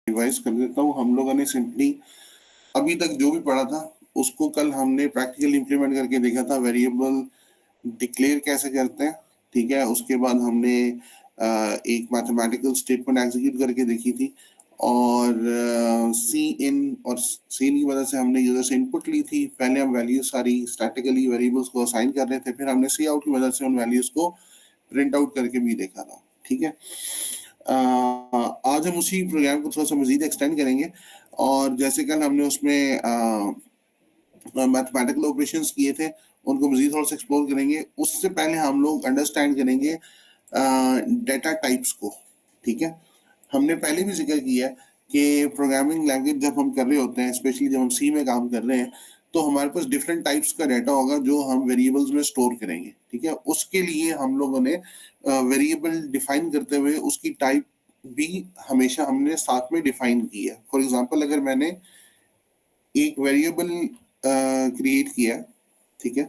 Revise कर देता हूँ। हम लोगों ने सिंपली अभी तक जो भी पढ़ा था उसको कल हमने प्रैक्टिकली इंप्लीमेंट करके देखा था। वेरिएबल डिक्लेयर कैसे करते हैं, ठीक है। उसके बाद हमने एक मैथमेटिकल स्टेटमेंट एग्जीक्यूट करके देखी थी, और सी इन और सी इन की वजह से हमने यूजर से इनपुट ली थी। पहले हम वैल्यूज सारी स्टैटिकली वेरिएबल्स को असाइन कर रहे थे, फिर हमने सी आउट की वजह से उन वैल्यूज को प्रिंट आउट करके भी देखा था, ठीक है। आज हम उसी प्रोग्राम को थोड़ा सा मजीद एक्सटेंड करेंगे, और जैसे कल हमने उसमें मैथमेटिकल ऑपरेशंस किए थे उनको मजीद थोड़ा सा एक्सप्लोर करेंगे। उससे पहले हम लोग अंडरस्टैंड करेंगे डेटा टाइप्स को, ठीक है। हमने पहले भी जिक्र किया है कि प्रोग्रामिंग लैंग्वेज जब हम कर रहे होते हैं, स्पेशली जब हम सी में काम कर रहे हैं, तो हमारे पास डिफरेंट टाइप्स का डाटा होगा जो हम वेरिएबल्स में स्टोर करेंगे, ठीक है। उसके लिए हम लोगों ने वेरिएबल डिफाइन करते हुए उसकी टाइप भी हमेशा हमने साथ में डिफाइन की है। फॉर एग्जांपल, अगर मैंने एक वेरिएबल क्रिएट किया, ठीक है,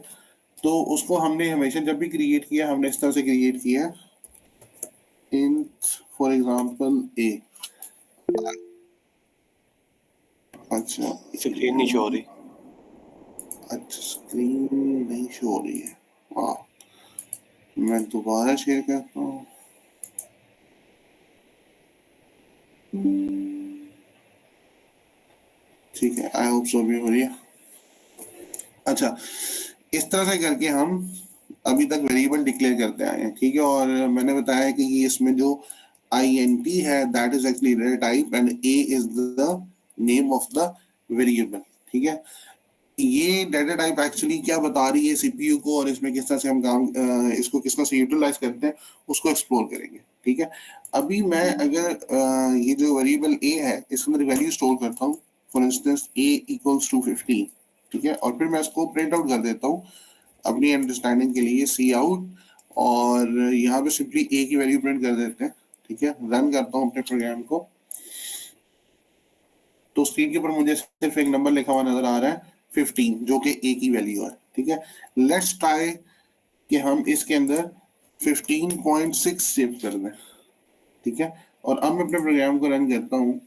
तो उसको हमने हमेशा जब भी क्रिएट किया हमने इस तरह से क्रिएट किया, int फॉर एग्जांपल a। अच्छा, स्क्रीन नहीं शो हो रही। अच्छा, स्क्रीन नहीं शो हो रही है। वाह, मैं दोबारा शेयर करता हूँ। ठीक है, आई होप सो भी हो रही है। अच्छा, इस तरह से करके हम अभी तक वेरिएबल डिक्लेयर करते आए हैं, ठीक है। और मैंने बताया कि ये इसमें जो int है that is actually data type and a is the name of the variable, ठीक है। ये डेटा टाइप एक्चुअली क्या बता रही है सीपीयू को, और इसमें किस तरह से हम काम इसको किस तरह से यूटिलाइज करते हैं उसको एक्सप्लोर करेंगे, ठीक है। अभी मैं अगर ये जो वेरिएबल a है इसके अंदर वैल्यू स्टोर करता हूँ, for instance a equals to 15, ठीक है, और फिर मैं इसको प्रिंट आउट कर देता हूँ अपनी अंडरस्टैंडिंग के लिए, सी आउट, और यहाँ पे सिंपली a की वैल्यू प्रिंट कर देते हैं, ठीक है। रन करता हूँ अपने प्रोग्राम को, तो स्क्रीन के ऊपर मुझे सिर्फ एक नंबर लिखा हुआ नजर आ रहा है 15, जो कि a की वैल्यू है, ठीक है। लेट्स ट्राई कि हम इसके अंदर 15.6 सेव कर दें, ठीक है। और अब मैं अपने प्रोग्राम को रन करता हूँ।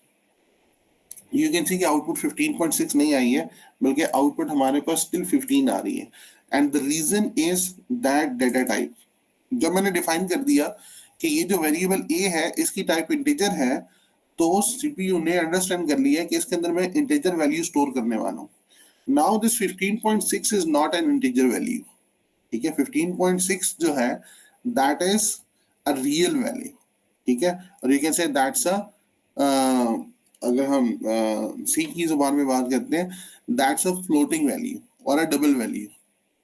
यू कैन सी कि आउटपुट 15.6 नहीं आई है, बल्कि आउटपुट हमारे पास स्टिल 15 आ रही है। And the reason is that data type, जब मैंने डिफाइन कर दिया कि ये जो वेरिएबल a है इसकी टाइप इंटीजर है, तो सीपीयू ने अंडरस्टैंड कर लिया कि इसके अंदर मैं इंटीजर वैल्यू स्टोर करने वाला हूँ। Now this 15.6 is not an integer value, ठीक है। 15.6 जो है that is a real value, ठीक है। और you can say that's a, अगर हम सी की जुबान में बात करते हैं, दैट्स अ फ्लोटिंग वैल्यू और अ डबल वैल्यू,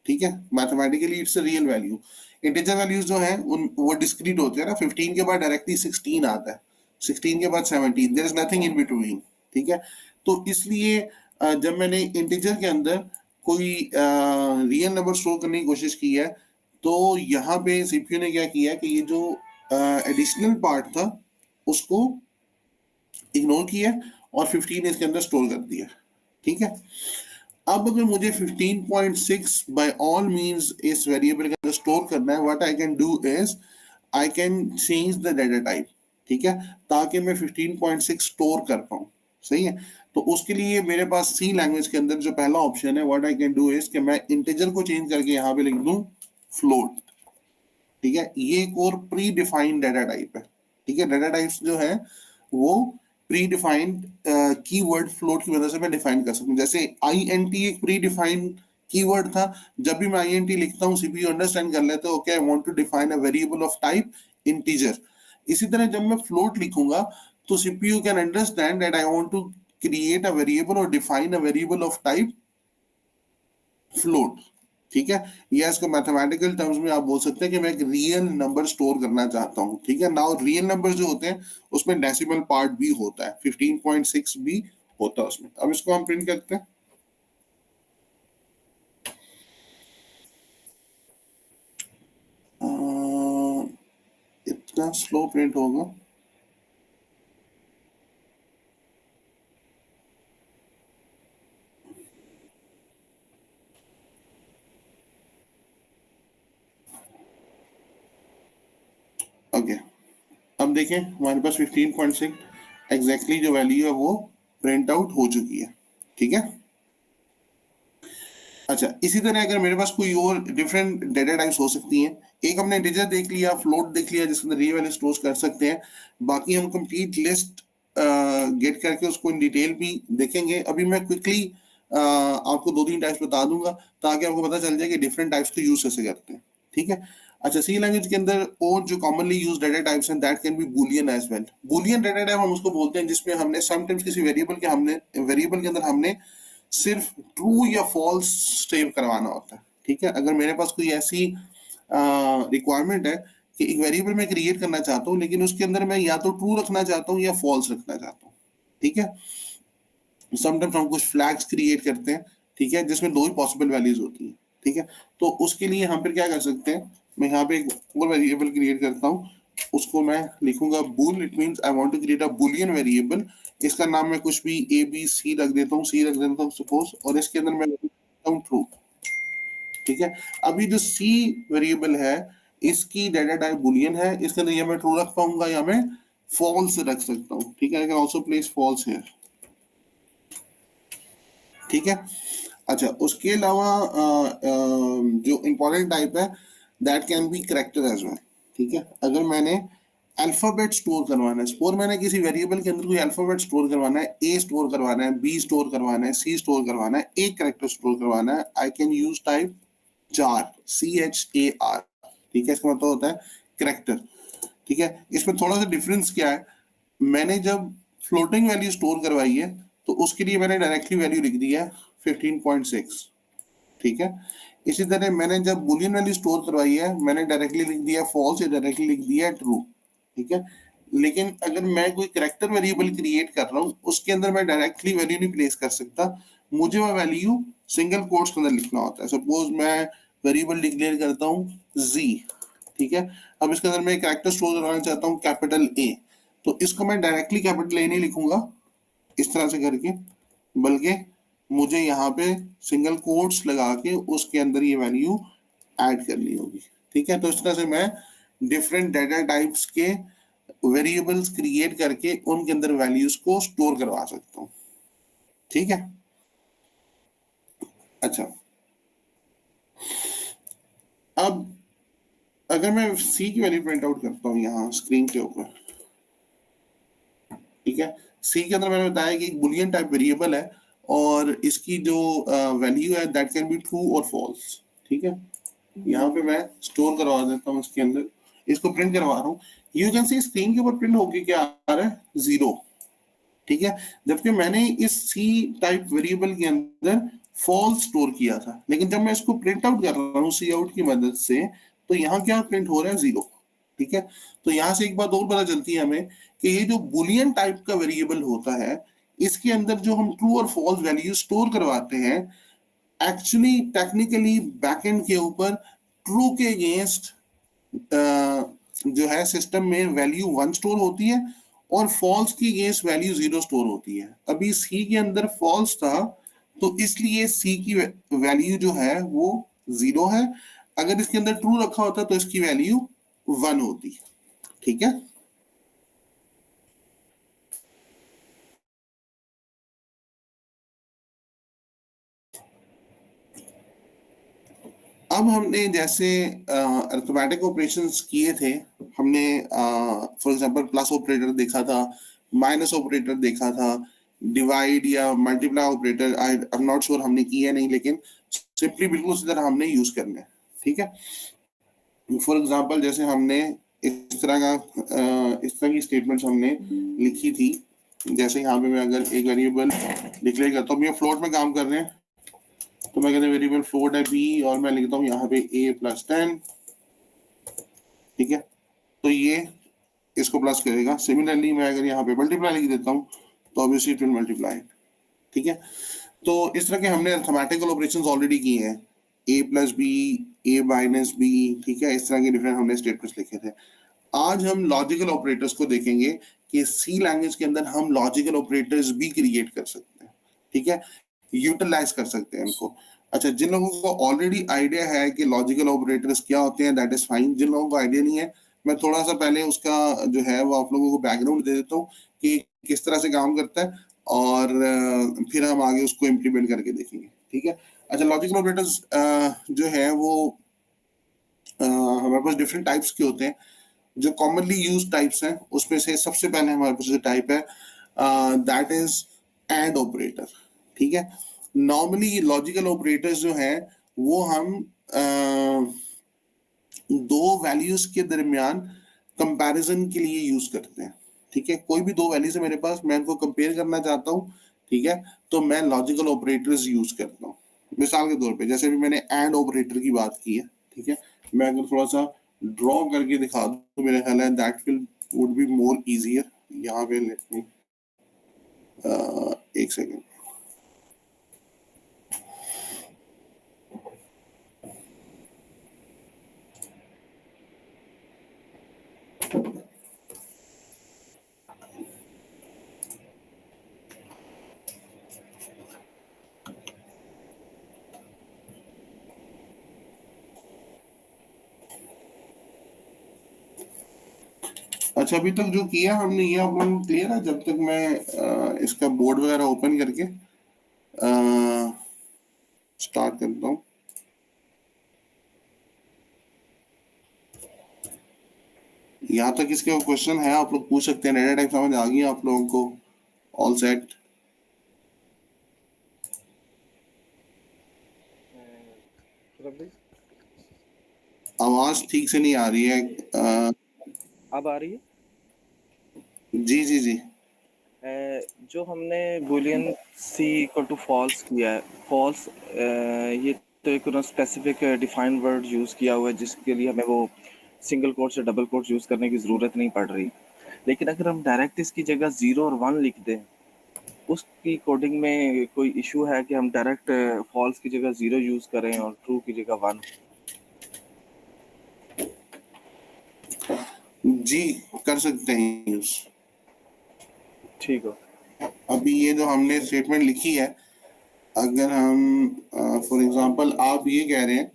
ठीक है। Mathematically it's a real value. Integer values जो हैं उन वो डिस्क्रीट होते हैं ना, 15 के बाद डायरेक्टली 16 आता है, 16 के बाद 17, there is nothing in between, ठीक है। तो इसलिए जब मैंने इंटीजर के अंदर कोई रियल नंबर स्टोर करने की कोशिश की है, तो यहाँ पे सीपीयू ने क्या किया कि ये जो एडिशनल पार्ट था उसको इग्नोर किया और 15 इसके अंदर स्टोर कर दिया, ठीक है। अब अगर मुझे 15.6 बाय ऑल मींस इस वेरिएबल के अंदर स्टोर करना है, what I can do is I can change the data type, ठीक है, ताकि मैं 15.6 स्टोर कर पाऊं, सही है। तो उसके लिए मेरे पास सी लैंग्वेज के अंदर जो पहला ऑप्शन है, what I can do is कि मैं इंटीजर को चेंज करके यहाँ पे लिख दूं फ्लोट, ठीक है। ये एक और प्री डिफाइंड डेटा टाइप है, ठीक है। डेटा टाइप्स जो है वो प्री डिफाइंड कीवर्ड फ्लोट की वजह से मैं डिफाइन कर सकता हूँ। जैसे INT एक प्री डिफाइंड कीवर्ड था, जब भी मैं INT लिखता हूँ सीपीयू अंडरस्टैंड कर लेता है, okay I want to define a variable of type integer. इसी तरह जब मैं फ्लोट लिखूंगा तो CPU can understand that I want to create a variable और define a variable of type float, ठीक है। या इसको मैथमेटिकल टर्म्स में आप बोल सकते हैं कि मैं एक रियल नंबर स्टोर करना चाहता हूं, ठीक है। नाउ रियल नंबर जो होते हैं उसमें डेसिमल पार्ट भी होता है, 15.6 भी होता है उसमें। अब इसको हम प्रिंट करते हैं। इतना स्लो प्रिंट होगा, ओके। अब देखें हमारे पास 15.6 एग्जैक्टली जो वैल्यू है वो प्रिंट आउट हो चुकी है, ठीक है। अच्छा, इसी तरह अगर मेरे पास कोई और डिफरेंट डेटा टाइप्स हो सकती हैं, एक हमने इंटीजर देख लिया, फ्लोट देख लिया जिसके अंदर ये वैल्यू स्टोर कर सकते हैं, बाकी हम कंप्लीट लिस्ट गेट करके उसको इन डिटेल भी देखेंगे। अभी मैं क्विकली आपको 2-3 टाइप्स बता दूंगा ताकि आपको पता चल जाए कि डिफरेंट टाइप्स को यूज कैसे करते हैं, ठीक है। अच्छा, सी लैंग्वेज के अंदर और जो कॉमनली यूज डेटा टाइप्स हैं that can be boolean as well. Boolean data type हम उसको बोलते हैं जिसमें हमने समटाइम्स किसी वेरिएबल के अंदर हमने सिर्फ ट्रू या फॉल्स सेव करवाना होता है, ठीक है। अगर मेरे पास कोई ऐसी रिक्वायरमेंट है कि एक वेरिएबल मैं क्रिएट करना चाहता हूँ लेकिन उसके अंदर मैं या तो ट्रू रखना चाहता हूँ या फॉल्स रखना चाहता हूँ, ठीक है। समटाइम्स हम कुछ फ्लैग्स क्रिएट करते हैं, ठीक है, जिसमें 2 ही पॉसिबल वैल्यूज होती हैं, ठीक है। तो उसके लिए हम फिर क्या कर सकते हैं, मैं यहाँ पे एक और वेरिएबल क्रिएट करता हूँ, उसको मैं लिखूंगा bool. It means I want to create a boolean variable. इसका नाम मैं कुछ भी ए बी सी रख देता हूँ, सी रख देता हूँ सपोज, और इसके अंदर मैं लिखता हूँ ट्रू, ठीक है। अभी जो सी वेरिएबल है इसकी डेटा टाइप बूलियन है, इसके अंदर या मैं ट्रू रख पाऊंगा या मैं फॉल्स रख सकता हूँ, ठीक है। I can also place false here, ठीक है। अच्छा, उसके अलावा जो इंपॉर्टेंट टाइप है that can be character as well, ठीक है। अगर मैंने अल्फाबेट स्टोर करवाना है, स्टोर मैंने किसी वेरिएबल के अंदर कोई अल्फाबेट स्टोर करवाना है, ए स्टोर करवाना है, बी स्टोर करवाना है, सी स्टोर करवाना है, एक करेक्टर स्टोर करवाना है, I can use type jar, CHAR, ठीक है। इसका मतलब होता है करेक्टर, ठीक है। इसमें थोड़ा सा डिफरेंस क्या है, मैंने जब फ्लोटिंग वैल्यू स्टोर करवाई है तो उसके लिए मैंने डायरेक्टली वैल्यू लिख दी है 15.6, ठीक है। इसी तरह मैंने जब बुलियन वैल्यू स्टोर करवाई है मैंने डायरेक्टली लिख दिया फॉल्स या डायरेक्टली लिख दिया ट्रू, ठीक है। लेकिन अगर मैं कोई करेक्टर वेरिएबल क्रिएट कर रहा हूँ उसके अंदर मैं डायरेक्टली वैल्यू नहीं प्लेस कर सकता, मुझे वह वैल्यू सिंगल कोट्स के अंदर लिखना होता है। सपोज मैं वेरिएबल डिक्लेयर करता हूँ z, ठीक है। अब इसके अंदर मैं कैरेक्टर स्टोर करवाना चाहता हूँ कैपिटल A, तो इसको मैं डायरेक्टली कैपिटल A नहीं लिखूंगा इस तरह से करके, बल्कि मुझे यहाँ पे सिंगल कोट्स लगा के उसके अंदर ये वैल्यू ऐड करनी होगी, ठीक है। तो इस तरह से मैं डिफरेंट डेटा टाइप्स के वेरिएबल्स क्रिएट करके उनके अंदर वैल्यूज को स्टोर करवा सकता हूँ, ठीक है। अच्छा, अब अगर मैं सी की वैल्यू प्रिंट आउट करता हूँ यहाँ स्क्रीन के ऊपर, ठीक है। सी के अंदर मैंने बताया कि एक बुलियन टाइप वेरिएबल है और इसकी जो वैल्यू है दैट कैन बी ट्रू और फॉल्स, ठीक है। यहाँ पे मैं स्टोर करवा देता हूँ इसके अंदर, इसको प्रिंट करवा रहा हूँ। यू कैन सी स्क्रीन के ऊपर प्रिंट होके क्या आ रहा है, 0, ठीक है। जबकि मैंने इस सी टाइप वेरिएबल के अंदर फॉल्स स्टोर किया था, लेकिन जब मैं इसको प्रिंट आउट कर रहा हूँ सी आउट की मदद से तो यहाँ क्या प्रिंट हो रहा है, 0, ठीक है। तो यहाँ से एक बात और पता चलती है हमें कि ये जो बुलियन टाइप का वेरिएबल होता है इसके अंदर जो हम ट्रू और फॉल्स वैल्यू स्टोर करवाते हैं एक्चुअली टेक्निकली बैकएंड के ऊपर ट्रू के अगेंस्ट जो है सिस्टम में वैल्यू 1 स्टोर होती है और फॉल्स की अगेंस्ट वैल्यू 0 स्टोर होती है। अभी सी के अंदर फॉल्स था तो इसलिए सी की वैल्यू जो है वो 0 है, अगर इसके अंदर ट्रू रखा होता तो इसकी वैल्यू 1 होती, ठीक है। अब हमने जैसे अरिथमेटिक ऑपरेशंस किए थे, हमने फॉर एग्जांपल प्लस ऑपरेटर देखा था, माइनस ऑपरेटर देखा था, डिवाइड या multiply operator I am not sure हमने किया नहीं, लेकिन सिंपली बिल्कुल उसी तरह हमने यूज करना है, ठीक है। फॉर एग्जांपल जैसे हमने इस तरह की स्टेटमेंट्स हमने लिखी थी, जैसे यहाँ पे मैं अगर एक वेरिएबल डिक्लेयर करता हूँ, ये फ्लोट में काम कर रहे हैं तो मैं कहते हैं वेरिएबल फ्लोट है बी और मैं लिखता हूँ यहाँ पे a+10, ठीक है। तो ये इसको प्लस करेगा। सिमिलरली मैं अगर यहाँ पे मल्टीप्लाई लिख देता हूँ तो ऑब्वियसली इट विल मल्टीप्लाई, ठीक है। तो इस तरह के हमने अरिथमेटिकल ऑपरेशंस ऑलरेडी किए हैं, a+b, a-b, ठीक है। इस तरह के डिफरेंट हमने स्टेटमेंट्स लिखे थे। आज हम लॉजिकल ऑपरेटर्स को देखेंगे कि सी लैंग्वेज के अंदर हम लॉजिकल ऑपरेटर्स भी क्रिएट कर सकते हैं, ठीक है, यूटिलाइज कर सकते हैं इनको। अच्छा, जिन लोगों को ऑलरेडी आइडिया है कि लॉजिकल ऑपरेटर्स क्या होते हैं दैट इज फाइन, जिन लोगों को आइडिया नहीं है मैं थोड़ा सा पहले उसका जो है वो आप लोगों को बैकग्राउंड दे देता हूँ कि किस तरह से काम करता है और फिर हम आगे उसको इम्प्लीमेंट करके देखेंगे, ठीक है। अच्छा, लॉजिकल ऑपरेटर्स जो है वो हमारे पास डिफरेंट टाइप्स के होते हैं। जो कॉमनली यूज टाइप्स हैं उसमें से सबसे पहले हमारे पास जो टाइप है दैट इज एंड ऑपरेटर, ठीक है। नॉर्मली लॉजिकल ऑपरेटर्स जो हैं वो हम दो वैल्यूज के दरमियान कंपैरिजन के लिए यूज करते हैं, ठीक है। कोई भी दो वैल्यूज है मेरे पास, मैं उनको कंपेयर करना चाहता हूँ, ठीक है, तो मैं लॉजिकल ऑपरेटर्स यूज करता हूँ। मिसाल के तौर पे जैसे भी मैंने एंड ऑपरेटर की बात की है, ठीक है, मैं अगर थोड़ा सा ड्रॉ करके दिखा दूं तो मेरा ख्याल है that will would be more easier. यहाँ पे लेट मी एक सेकेंड। अच्छा, अभी तक जो किया हमने ये आप लोगों को क्लियर है? जब तक मैं इसका बोर्ड वगैरह ओपन करके स्टार्ट करता हूँ। यहाँ तक इसके क्वेश्चन है आप लोग पूछ सकते हैं। डेटा टाइप समझ आ गई आप लोगों को? All set? रवि, आवाज ठीक से नहीं आ रही है। अब आ रही है? जी जी जी। जो हमने boolean c equal to false किया है, फॉल्स, ये तो एक स्पेसिफिक डिफाइंड वर्ड यूज़ किया हुआ है जिसके लिए हमें वो सिंगल कोट से डबल कोट यूज़ करने की ज़रूरत नहीं पड़ रही। लेकिन अगर हम डायरेक्ट इसकी जगह 0 और 1 लिख दें, उसकी कोडिंग में कोई इशू है कि हम डायरेक्ट फॉल्स की जगह 0 यूज़ करें और ट्रू की जगह 1? जी, कर सकते हैं यूज। ठीक हो। अभी ये जो हमने स्टेटमेंट लिखी है, अगर हम फॉर एग्जांपल आप ये कह रहे हैं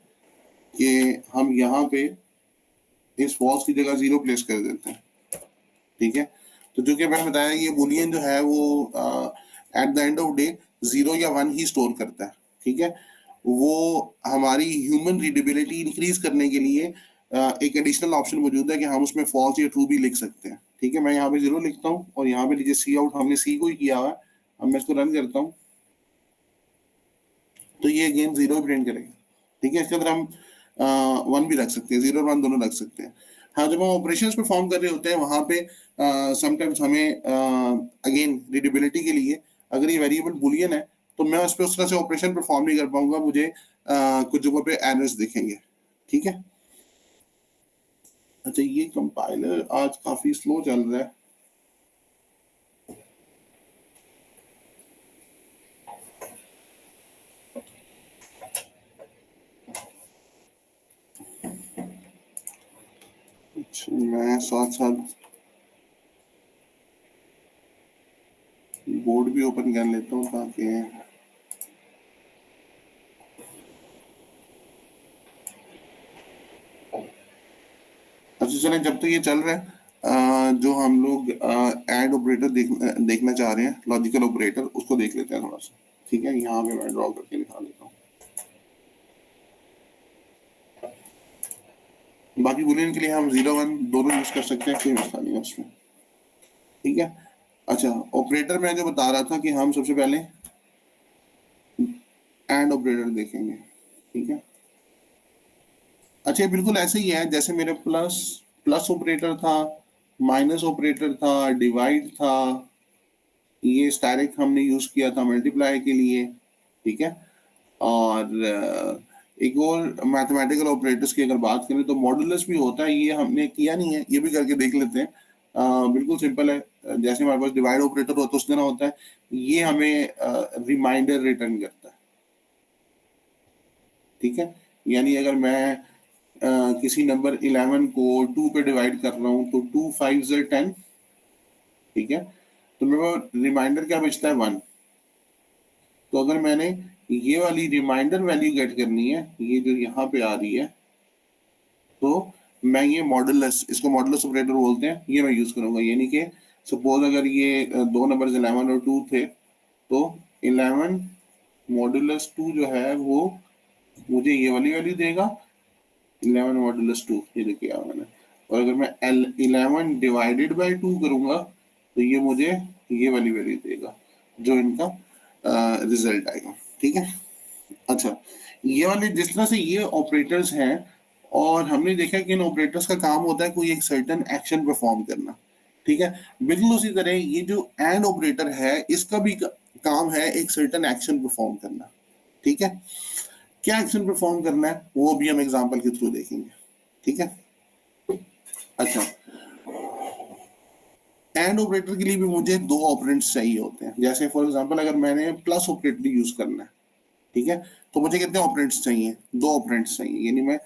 कि हम यहाँ पे इस फॉल्स की जगह 0 प्लेस कर देते हैं, ठीक है। तो जो कि मैंने बताया ये बुलियन जो है वो eight the end of day 0 या 1 ही स्टोर करता है, ठीक है। वो हमारी ह्यूमन रीडेबिलिटी इंक्रीज करने के लिए एक एडिशनल ऑप्शन मौजूद है कि हम उसमें फॉल्स या ट्रू भी लिख सकते हैं, ठीक है। मैं यहाँ पे 0 लिखता हूँ और यहाँ पे लीजिए सी आउट, हमने सी को ही किया हुआ है। अब मैं इसको रन करता हूँ तो ये अगेन 0 प्रिंट करेगा, ठीक है। इसके अंदर हम 1 भी रख सकते हैं, 0 और 1 दोनों रख सकते हैं। हाँ, जब हम ऑपरेशन परफॉर्म कर रहे होते हैं वहां पे समटाइम्स हमें अगेन रीडेबिलिटी के लिए अगर ये वेरिएबल बुलियन है तो मैं उस पर उस तरह से ऑपरेशन परफॉर्म नहीं कर पाऊंगा, मुझे कुछ जगहों पे एरर्स दिखेंगे, ठीक है। अच्छा, ये कंपाइलर आज काफी स्लो चल रहा है। अच्छा, मैं साथ साथ बोर्ड भी ओपन कर लेता हूँ ताकि अच्छा चलें। जब तक ये चल रहा है जो हम लोग एड ऑपरेटर देखना चाह रहे हैं, लॉजिकल ऑपरेटर, उसको देख लेते हैं थोड़ा सा, ठीक है। यहाँ पे मैं ड्रॉ करके दिखा देता हूँ। बाकी बुलियन के लिए हम 0 1 दोनों यूज कर सकते हैं, कोई मसला नहीं है उसमें, ठीक है। अच्छा, ऑपरेटर मैं जो बता रहा था कि हम सबसे पहले एंड ऑपरेटर देखेंगे, ठीक है। अच्छा, ये बिल्कुल ऐसे ही है जैसे मेरे प्लस प्लस ऑपरेटर था, माइनस ऑपरेटर था, डिवाइड था, ये डायरेक्ट हमने यूज किया था मल्टीप्लाई के लिए, ठीक है। और एक और मैथमेटिकल ऑपरेटर्स की अगर बात करें तो मॉडुलस भी होता है, ये हमने किया नहीं है, ये भी करके देख लेते हैं। बिल्कुल सिंपल है। जैसे हमारे पास डिवाइड ऑपरेटर होता है उस तरह होता है, ये हमें रिमाइंडर रिटर्न करता है, ठीक है। यानी अगर मैं किसी नंबर 11 को 2 पे डिवाइड कर रहा हूँ तो 2 5 10, ठीक है, तो मेरे को रिमाइंडर क्या बचता है 1। तो अगर मैंने ये वाली रिमाइंडर वैल्यू गेट करनी है, ये जो यहाँ पे आ रही है, तो मैं ये मॉडुलस, इसको मॉडुलस ऑपरेटर बोलते हैं, ये मैं यूज करूंगा। यानी कि सपोज अगर ये दो नंबर 11 और 2 थे, तो 11 मॉडुलस 2 जो है वो मुझे ये वाली वैल्यू देगा, 11 मॉडुलस 2, ये देखिए मैंने। और अगर मैं 11 डिवाइडेड बाय 2 करूंगा तो ये मुझे ये वाली वैल्यू देगा, जो इनका रिजल्ट आएगा। ठीक है, अच्छा ये वाले जिस तरह से ये ऑपरेटर्स हैं, और हमने देखा कि इन ऑपरेटर्स का काम होता है कोई एक सर्टेन एक्शन परफॉर्म करना। ठीक है, बिल्कुल उसी तरह ये जो एंड ऑपरेटर है इसका भी काम है एक सर्टेन एक्शन परफॉर्म करना। ठीक है, क्या एक्शन परफॉर्म करना है वो भी हम एग्जांपल के थ्रू देखेंगे। ठीक है, अच्छा एंड ऑपरेटर के लिए भी मुझे दो ऑपरेंड्स चाहिए होते हैं। जैसे फॉर एग्जांपल अगर मैंने प्लस ऑपरेटर यूज करना है, ठीक है, तो मुझे कितने ऑपरेंड्स चाहिए, दो ऑपरेंड्स चाहिए, यानी मैं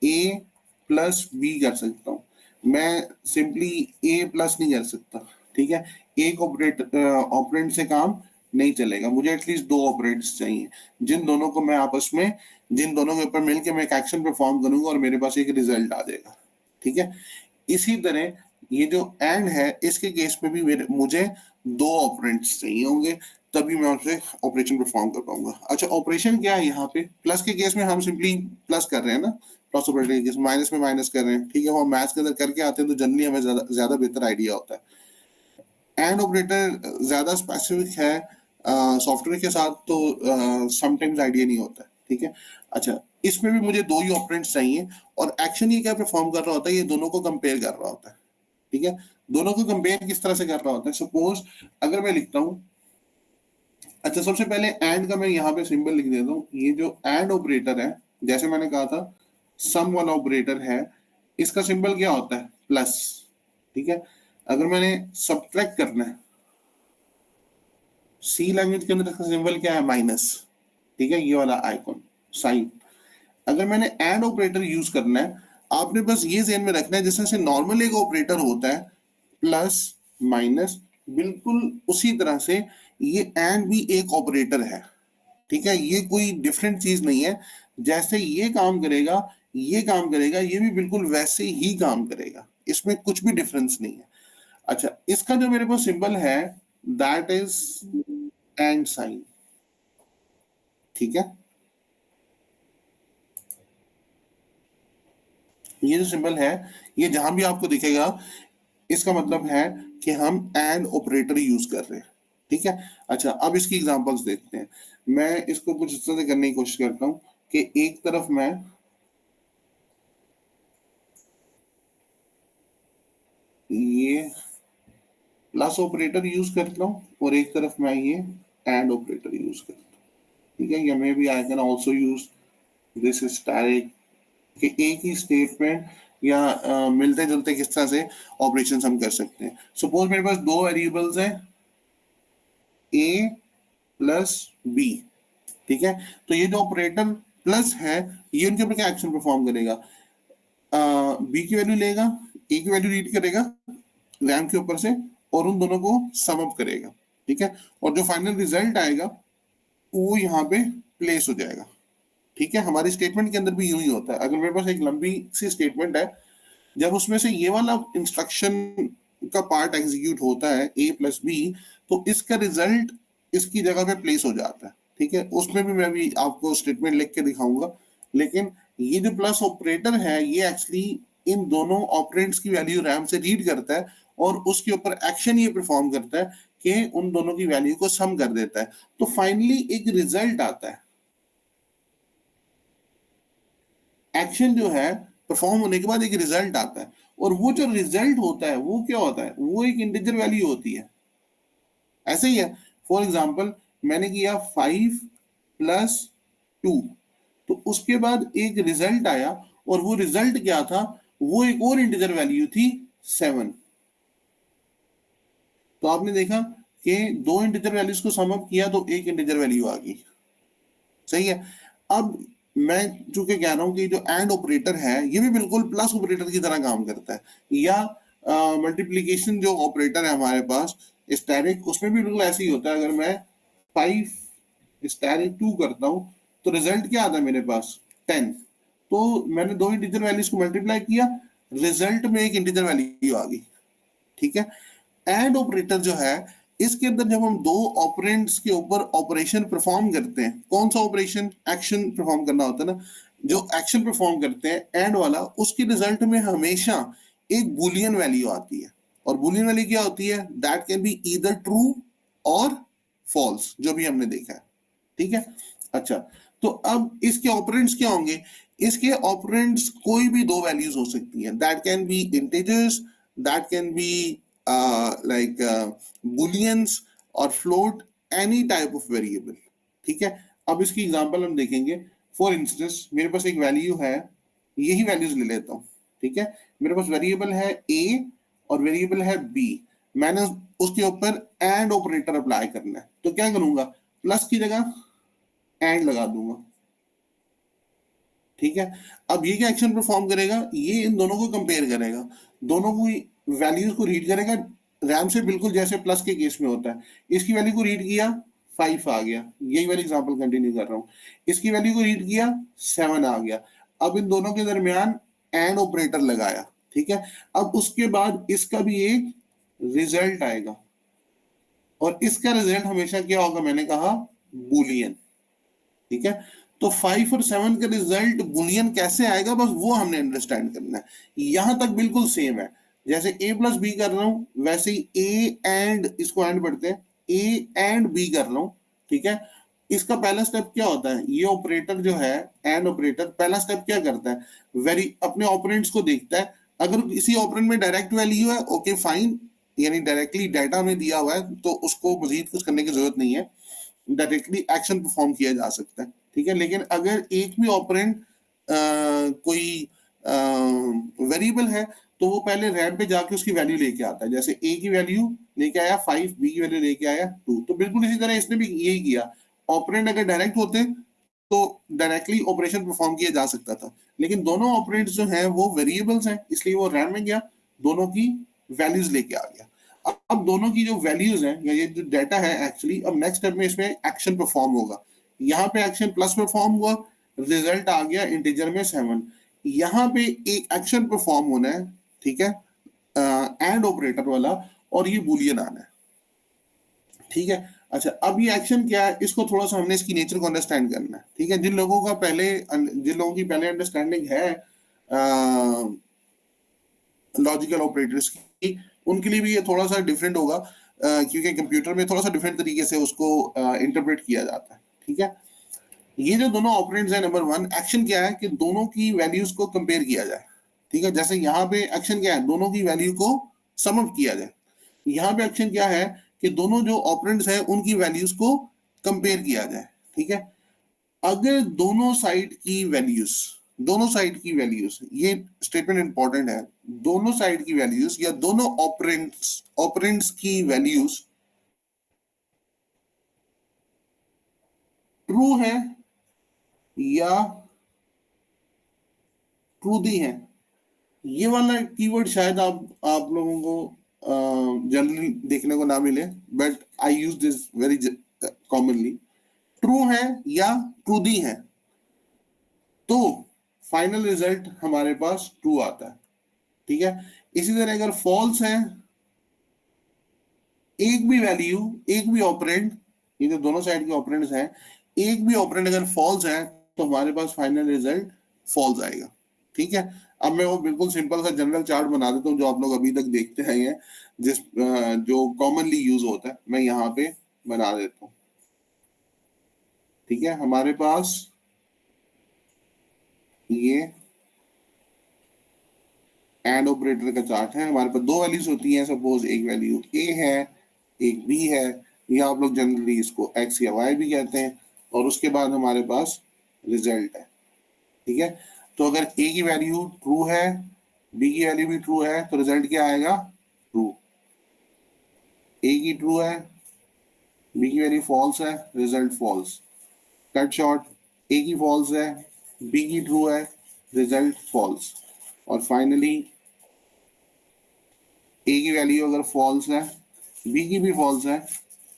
ए प्लस बी कर सकता हूँ, मैं सिंपली ए प्लस नहीं कर सकता। ठीक है, एक ऑपरेंड से काम नहीं चलेगा, मुझे एटलीस्ट दो ऑपरेंड्स चाहिए, जिन दोनों को मैं आपस में, जिन दोनों के ऊपर मिलकर मैं एक एक्शन परफॉर्म करूंगा और मेरे पास एक रिजल्ट आ जाएगा। ठीक है, इसी तरह ये जो एंड है इसके केस में भी मुझे दो ऑपरेंड्स चाहिए होंगे, तभी मैं उससे ऑपरेशन परफॉर्म कर पाऊंगा। अच्छा ऑपरेशन क्या है यहाँ पे, प्लस के केस में हम सिंपली प्लस कर रहे हैं ना, प्लस ऑपरेटर के केस, माइनस में माइनस कर रहे हैं। ठीक है, वो मैथ्स के अंदर करके आते हैं तो जनरली हमें ज्यादा बेहतर आइडिया होता है। एंड ऑपरेटर ज्यादा स्पेसिफिक है सॉफ्टवेयर के साथ, तो समटाइम्स आइडिया नहीं होता है। ठीक है, अच्छा इसमें भी मुझे दो ही ऑपरेंड्स चाहिए, और एक्शन ये क्या परफॉर्म कर रहा होता है, ये दोनों को कंपेयर कर रहा होता है। ठीक है, दोनों को कंपेयर किस तरह से कर रहा होता है, सपोज अगर मैं लिखता हूं, अच्छा सबसे पहले एंड का मैं यहाँ पे सिंबल लिख देता हूँ। ये जो एंड ऑपरेटर है, जैसे मैंने कहा था सम वाला ऑपरेटर है, इसका सिंबल क्या होता है, प्लस। ठीक है, अगर मैंने सब्ट्रैक्ट करना है, सी लैंग्वेज के अंदर इसका सिंबल क्या है, माइनस। ठीक है, ये वाला आइकॉन साइन। अगर मैंने एंड ऑपरेटर यूज करना है, आपने बस ये ध्यान में रखना है जैसे से नॉर्मल एक ऑपरेटर होता है, प्लस माइनस, बिल्कुल उसी तरह से ये एंड भी एक ऑपरेटर है। ठीक है, ये कोई डिफरेंट चीज नहीं है, जैसे ये काम करेगा ये काम करेगा, ये भी बिल्कुल वैसे ही काम करेगा, इसमें कुछ भी डिफरेंस नहीं है। अच्छा इसका जो मेरे पास सिंबल है दैट इज एंड साइन। ठीक है, ये जो सिंबल है ये जहां भी आपको दिखेगा इसका मतलब है कि हम एंड ऑपरेटर यूज कर रहे हैं। ठीक है, अच्छा अब इसकी एग्जांपल्स देखते हैं। मैं इसको कुछ इस तरह से करने की कोशिश करता हूं कि एक तरफ मैं ये प्लस ऑपरेटर यूज करता हूं और एक तरफ मैं ये एंड ऑपरेटर यूज करता हूं। ठीक है, या maybe I can also use this static, कि एक ही स्टेटमेंट या मिलते जुलते किस तरह से ऑपरेशन हम कर सकते हैं। सपोज मेरे पास दो वेरिएबल्स हैं a प्लस b। ठीक है, तो ये जो ऑपरेटर प्लस है ये उनके ऊपर क्या एक्शन परफॉर्म करेगा, b की वैल्यू लेगा, a की वैल्यू रीड करेगा रैम के ऊपर से, और उन दोनों को सम अप करेगा। ठीक है, और जो फाइनल रिजल्ट आएगा वो यहाँ पे प्लेस हो जाएगा। ठीक है, हमारी स्टेटमेंट के अंदर भी यूं ही होता है। अगर मेरे पास एक लंबी सी स्टेटमेंट है, जब उसमें से ये वाला इंस्ट्रक्शन का पार्ट एग्जीक्यूट होता है a प्लस बी, तो इसका रिजल्ट इसकी जगह पे प्लेस हो जाता है। ठीक है, उसमें भी मैं भी आपको स्टेटमेंट लिख के दिखाऊंगा, लेकिन ये जो प्लस ऑपरेटर है ये एक्चुअली इन दोनों ऑपरेंड्स की वैल्यू रैम से रीड करता है और उसके ऊपर एक्शन ये परफॉर्म करता है कि उन दोनों की वैल्यू को सम कर देता है, तो फाइनली एक रिजल्ट आता है। एक्शन जो है परफॉर्म होने के बाद एक रिजल्ट आता है, और वो जो रिजल्ट होता है वो क्या होता है, वो एक इंटीजर वैल्यू होती है। ऐसे ही है, फॉर एग्जाम्पल मैंने किया 5 + 2, तो उसके बाद एक रिजल्ट आया, और वो रिजल्ट क्या था, वो एक और इंटीजर वैल्यू थी 7। तो आपने देखा कि दो इंटीजर वैल्यूज को सम अप किया तो एक इंटीजर वैल्यू आ गई। सही है, अब मैं चूंकि कह रहा हूं कि जो एंड ऑपरेटर है ये भी बिल्कुल प्लस ऑपरेटर की तरह काम करता है, या मल्टीप्लीकेशन जो ऑपरेटर है हमारे पास स्टैटिक, उसमें भी बिल्कुल ऐसे ही होता है। अगर मैं 5 * 2 करता हूं तो रिजल्ट क्या आता है मेरे पास 10, तो मैंने दो इंटीजर वैल्यूज को मल्टीप्लाई किया, रिजल्ट में एक इंटीजर वैल्यू आ गई। ठीक है, एंड ऑपरेटर जो है, इसके अंदर जब हम दो ऑपरेंड्स के ऊपर ऑपरेशन परफॉर्म करते हैं, कौन सा ऑपरेशन, एक्शन परफॉर्म करना होता है ना, जो एक्शन परफॉर्म करते हैं एंड वाला, उसके रिजल्ट में हमेशा एक बुलियन वैल्यू आती है। और बुलियन वैल्यू क्या होती है, that can be either true और फॉल्स, जो भी हमने देखा है, ठीक है। अच्छा, तो अब इसके ऑपरेंड्स क्या होंगे, इसके ऑपरेंड्स कोई भी दो वैल्यूज हो सकती हैं, that can be integers, that can be like booleans और float, any type of variable, ठीक है। अब इसकी एग्जांपल हम देखेंगे। फॉर इंस्टेंस मेरे पास एक वैल्यू है, यही वैल्यूज ले लेता हूँ, ठीक है। मेरे पास वेरिएबल है a और वेरिएबल है b, मैंने उसके ऊपर एंड ऑपरेटर अप्लाई करना है, तो क्या करूंगा, प्लस की जगह एंड लगा दूंगा, ठीक है। अब ये क्या एक्शन परफॉर्म करेगा, ये इन दोनों को कंपेयर करेगा, दोनों की वैल्यूज को रीड करेगा रैम से, बिल्कुल जैसे प्लस के केस में होता है। इसकी वैल्यू को रीड किया 5 आ गया, यही वाली एग्जांपल कंटिन्यू कर रहा हूँ। इसकी वैल्यू को रीड किया 7 आ गया। अब इन दोनों के दरमियान एंड ऑपरेटर लगाया, ठीक है। अब उसके बाद इसका भी एक रिजल्ट आएगा, और इसका रिजल्ट हमेशा क्या होगा, मैंने कहा बुलियन, ठीक है। तो 5 और 7 का रिजल्ट बुलियन कैसे आएगा, बस वो हमने अंडरस्टैंड करना है। यहां तक बिल्कुल सेम है, जैसे a प्लस बी कर रहा हूं, वैसे ही a एंड, इसको एंड पढ़ते हैं, a एंड b कर रहा हूं, ठीक है। इसका पहला स्टेप क्या होता है, ये ऑपरेटर जो है एंड ऑपरेटर, पहला स्टेप क्या करता है, वेरी अपने ऑपरेंड्स को देखता है, अगर इसी ऑपरेंड में डायरेक्ट वैल्यू है, ओके फाइन, यानी डायरेक्टली डाटा में दिया हुआ है, तो उसको मजीद कुछ करने की जरूरत नहीं है, डायरेक्टली एक्शन परफॉर्म किया जा सकता है, ठीक है। लेकिन अगर एक भी ऑपरेंड कोई वेरिएबल है, तो वो पहले रैम पे जाके उसकी वैल्यू लेके आता है, जैसे a की वैल्यू लेके आया 5, b की वैल्यू लेके आया 2, तो बिल्कुल इसी तरह इसने भी यही किया। ऑपरेंड अगर डायरेक्ट होते तो डायरेक्टली ऑपरेशन परफॉर्म किया जा सकता था, लेकिन दोनों ऑपरेंड्स जो हैं वो वेरिएबल्स हैं, इसलिए वो रैम में गया, दोनों की वैल्यूज लेके आ गया। अब दोनों की जो वैल्यूज हैं, या ये जो डाटा है एक्चुअली, अब नेक्स्ट स्टेप में इसमें एक्शन परफॉर्म होगा। यहाँ पे एक्शन प्लस परफॉर्म हुआ, रिजल्ट आ गया इंटीजर में 7। यहाँ पे एक एक्शन परफॉर्म होना है, ठीक है, एंड ऑपरेटर वाला, और ये बुलियन आना है, ठीक है। अच्छा, अब ये एक्शन क्या है, इसको थोड़ा सा हमने इसकी नेचर को अंडरस्टैंड करना है, ठीक है। जिन लोगों की पहले अंडरस्टैंडिंग है लॉजिकल ऑपरेटर्स की, उनके लिए भी ये थोड़ा सा डिफरेंट होगा, क्योंकि कंप्यूटर में थोड़ा सा डिफरेंट तरीके से उसको इंटरप्रेट किया जाता है, ठीक है। ये जो दोनों ऑपरेंड्स हैं, नंबर 1 एक्शन क्या है कि दोनों की वैल्यूज को कंपेयर किया जाए, ठीक है। जैसे यहाँ पे एक्शन क्या है, दोनों की वैल्यू को सम अप किया जाए। यहाँ पे एक्शन क्या है कि दोनों जो ऑपरेंड्स हैं उनकी वैल्यूज को कंपेयर किया जाए, ठीक है। अगर दोनों साइड की वैल्यूज, ये स्टेटमेंट इंपॉर्टेंट है, दोनों साइड की वैल्यूज या दोनों ऑपरेंड्स की वैल्यूज ट्रू है या ट्रू दी है, ये वाला कीवर्ड शायद आप लोगों को जनरली देखने को ना मिले, but I use this very commonly. True है या ट्रू दी है, तो फाइनल रिजल्ट हमारे पास ट्रू आता है, ठीक है। इसी तरह अगर फॉल्स है, एक भी वैल्यू, एक भी ऑपरेंड, ये जो दोनों साइड के ऑपरेंड्स हैं, एक भी ऑपरेंड अगर फॉल्स है, तो हमारे पास फाइनल रिजल्ट फॉल्स आएगा, ठीक है। अब मैं वो बिल्कुल सिंपल सा जनरल चार्ट बना देता हूँ जो आप लोग अभी तक देखते हैं, जो कॉमनली यूज होता है, मैं यहाँ पे बना देता हूँ, ठीक है। हमारे पास ये एंड ऑपरेटर का चार्ट है, हमारे पास दो वैल्यूज होती हैं, सपोज एक वैल्यू a है, एक b है, या आप लोग जनरली इसको x या y भी कहते हैं, और उसके बाद हमारे पास रिजल्ट है, ठीक है। तो अगर a की वैल्यू ट्रू है, b की वैल्यू भी ट्रू है, तो रिजल्ट क्या आएगा, ट्रू। a की ट्रू है, b की वैल्यू फॉल्स है, result false. Cut short, a की फॉल्स है, b की ट्रू है, रिजल्ट फॉल्स। और फाइनली a की वैल्यू अगर फॉल्स है, b की भी फॉल्स है,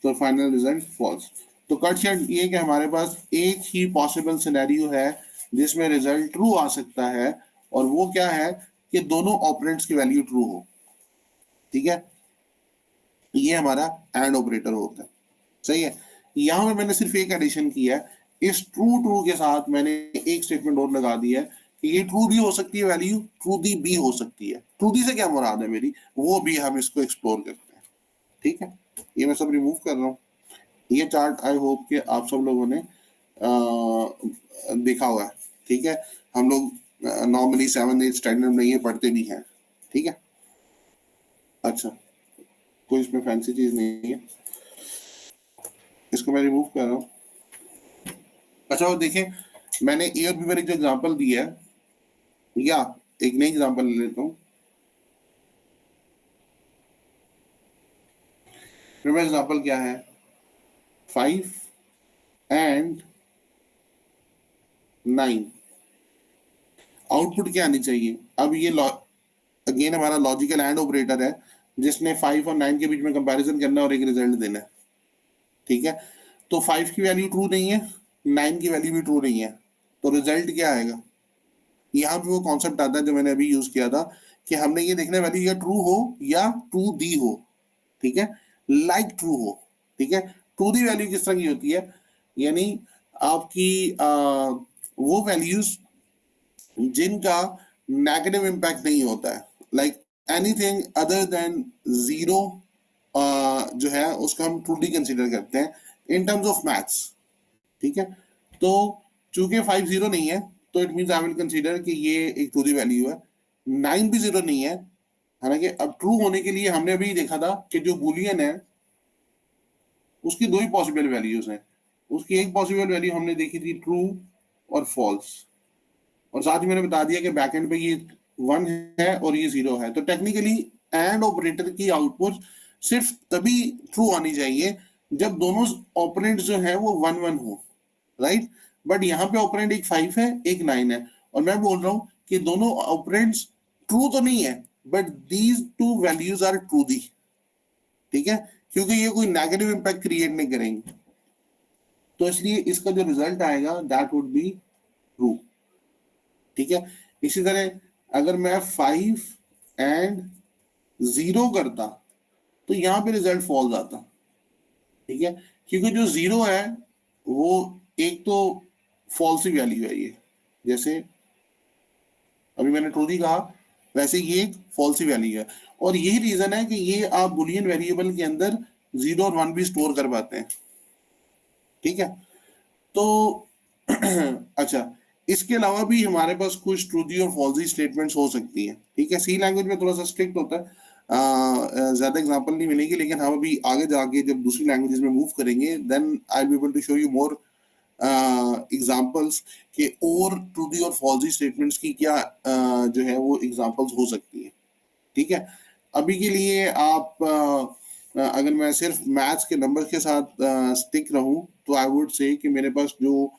तो फाइनल रिजल्ट फॉल्स। तो कट शॉर्ट ये कि हमारे पास एक ही पॉसिबल सिनेरियो है जिसमें रिजल्ट ट्रू आ सकता है, और वो क्या है कि दोनों ऑपरेंड्स की वैल्यू ट्रू हो, ठीक है। ये हमारा एंड ऑपरेटर होता है, सही है। यहाँ पे मैंने सिर्फ एक एडिशन किया है, इस ट्रू ट्रू के साथ मैंने एक स्टेटमेंट और लगा दिया है कि ये ट्रू भी हो सकती है वैल्यू, ट्रू दी भी हो सकती है। ट्रू दी से क्या मुराद है मेरी, वो भी हम इसको एक्सप्लोर करते हैं, ठीक है। ये मैं सब रिमूव कर रहा हूँ। ये चार्ट आई होप कि आप सब लोगों ने देखा हुआ है, ठीक है। हम लोग नॉर्मली 7-8 स्टैंडर्ड में ये पढ़ते भी हैं, ठीक है। अच्छा, कोई इसमें फैंसी चीज नहीं है, इसको मैं रिमूव कर रहा हूँ। अच्छा, और देखें, मैंने ए और बी पर एक जो एग्जाम्पल दिया है, या एक नई एग्जाम्पल ले लेता हूँ। मेरा एग्जाम्पल क्या है, 5 एंड 9, आउटपुट क्या आनी चाहिए। अब ये अगेन हमारा लॉजिकल एंड ऑपरेटर है, जिसने 5 और 9 के बीच में कंपैरिजन करना है और एक रिजल्ट देना है, ठीक है। तो 5 की वैल्यू ट्रू नहीं है, 9 की वैल्यू भी ट्रू नहीं है, तो रिजल्ट क्या आएगा। यहाँ पे वो कॉन्सेप्ट आता है जो मैंने अभी यूज किया था, कि हमने ये देखना वैल्यू या ट्रू हो या ट्रू दी हो, ठीक है, लाइक ट्रू हो, ठीक है। ट्रू दी वैल्यू किस तरह की होती है, यानी आपकी वो वैल्यूज जिनका नेगेटिव इम्पैक्ट नहीं होता है, like anything other than zero, जो है उसको हम ट्रूली कंसीडर करते हैं इन टर्म्स ऑफ मैथ्स, ठीक है। तो चूंकि 5 जीरो नहीं है, तो it means I will consider कि ये एक ट्रू दी वैल्यू है। 9 भी जीरो नहीं है, हालांकि अब ट्रू होने के लिए हमने अभी देखा था कि जो बुलियन है उसकी दो ही पॉसिबल वैल्यूज हैं। उसकी एक पॉसिबल वैल्यू हमने देखी थी ट्रू और फॉल्स, और साथ ही मैंने बता दिया कि बैकएंड पे ये 1 है और ये 0 है। तो टेक्निकली एंड ऑपरेटर की आउटपुट सिर्फ तभी ट्रू आनी चाहिए जब दोनों ऑपरेंट जो है वो 1-1 हो, राइट। बट यहाँ पे ऑपरेंट एक 5 है, एक 9 है, और मैं बोल रहा हूँ कि दोनों ऑपरेंट्स ट्रू तो नहीं है, but these two values are true दी, ठीक है, क्योंकि ये कोई नेगेटिव इंपैक्ट क्रिएट नहीं करेंगे। तो इसलिए इसका जो रिजल्ट आएगा दैट वुड बी ट्रू, ठीक है। इसी तरह अगर मैं 5 एंड 0 करता तो यहाँ पे रिजल्ट फॉल्स आता, ठीक है, क्योंकि जो 0 है वो एक तो फॉल्स ही वैल्यू है ये, जैसे अभी मैंने ट्रू ही कहा, वैसे ये एक फॉल्स ही वैल्यू है। और यही रीजन है कि ये आप बुलियन वेरिएबल के अंदर 0 और 1 भी स्टोर कर पाते हैं, ठीक है। तो अच्छा, इसके अलावा भी हमारे पास कुछ ट्रूदी और फॉल्सी स्टेटमेंट्स हो सकती हैं, ठीक है। सी लैंग्वेज में थोड़ा सा स्ट्रिक्ट होता है, ज्यादा एग्जांपल नहीं मिलेगी, लेकिन हम अभी आगे जाके जब दूसरी लैंग्वेजेस में मूव करेंगे then I will be able to show you more examples के और ट्रूदी और फॉल्सी स्टेटमेंट्स की क्या जो है वो एग्जांपल्स हो सकती है, ठीक है। अभी के लिए आप अगर मैं सिर्फ मैथ्स के नंबर के साथ स्टिक रहूं तो आई वुड से कि मेरे पास जो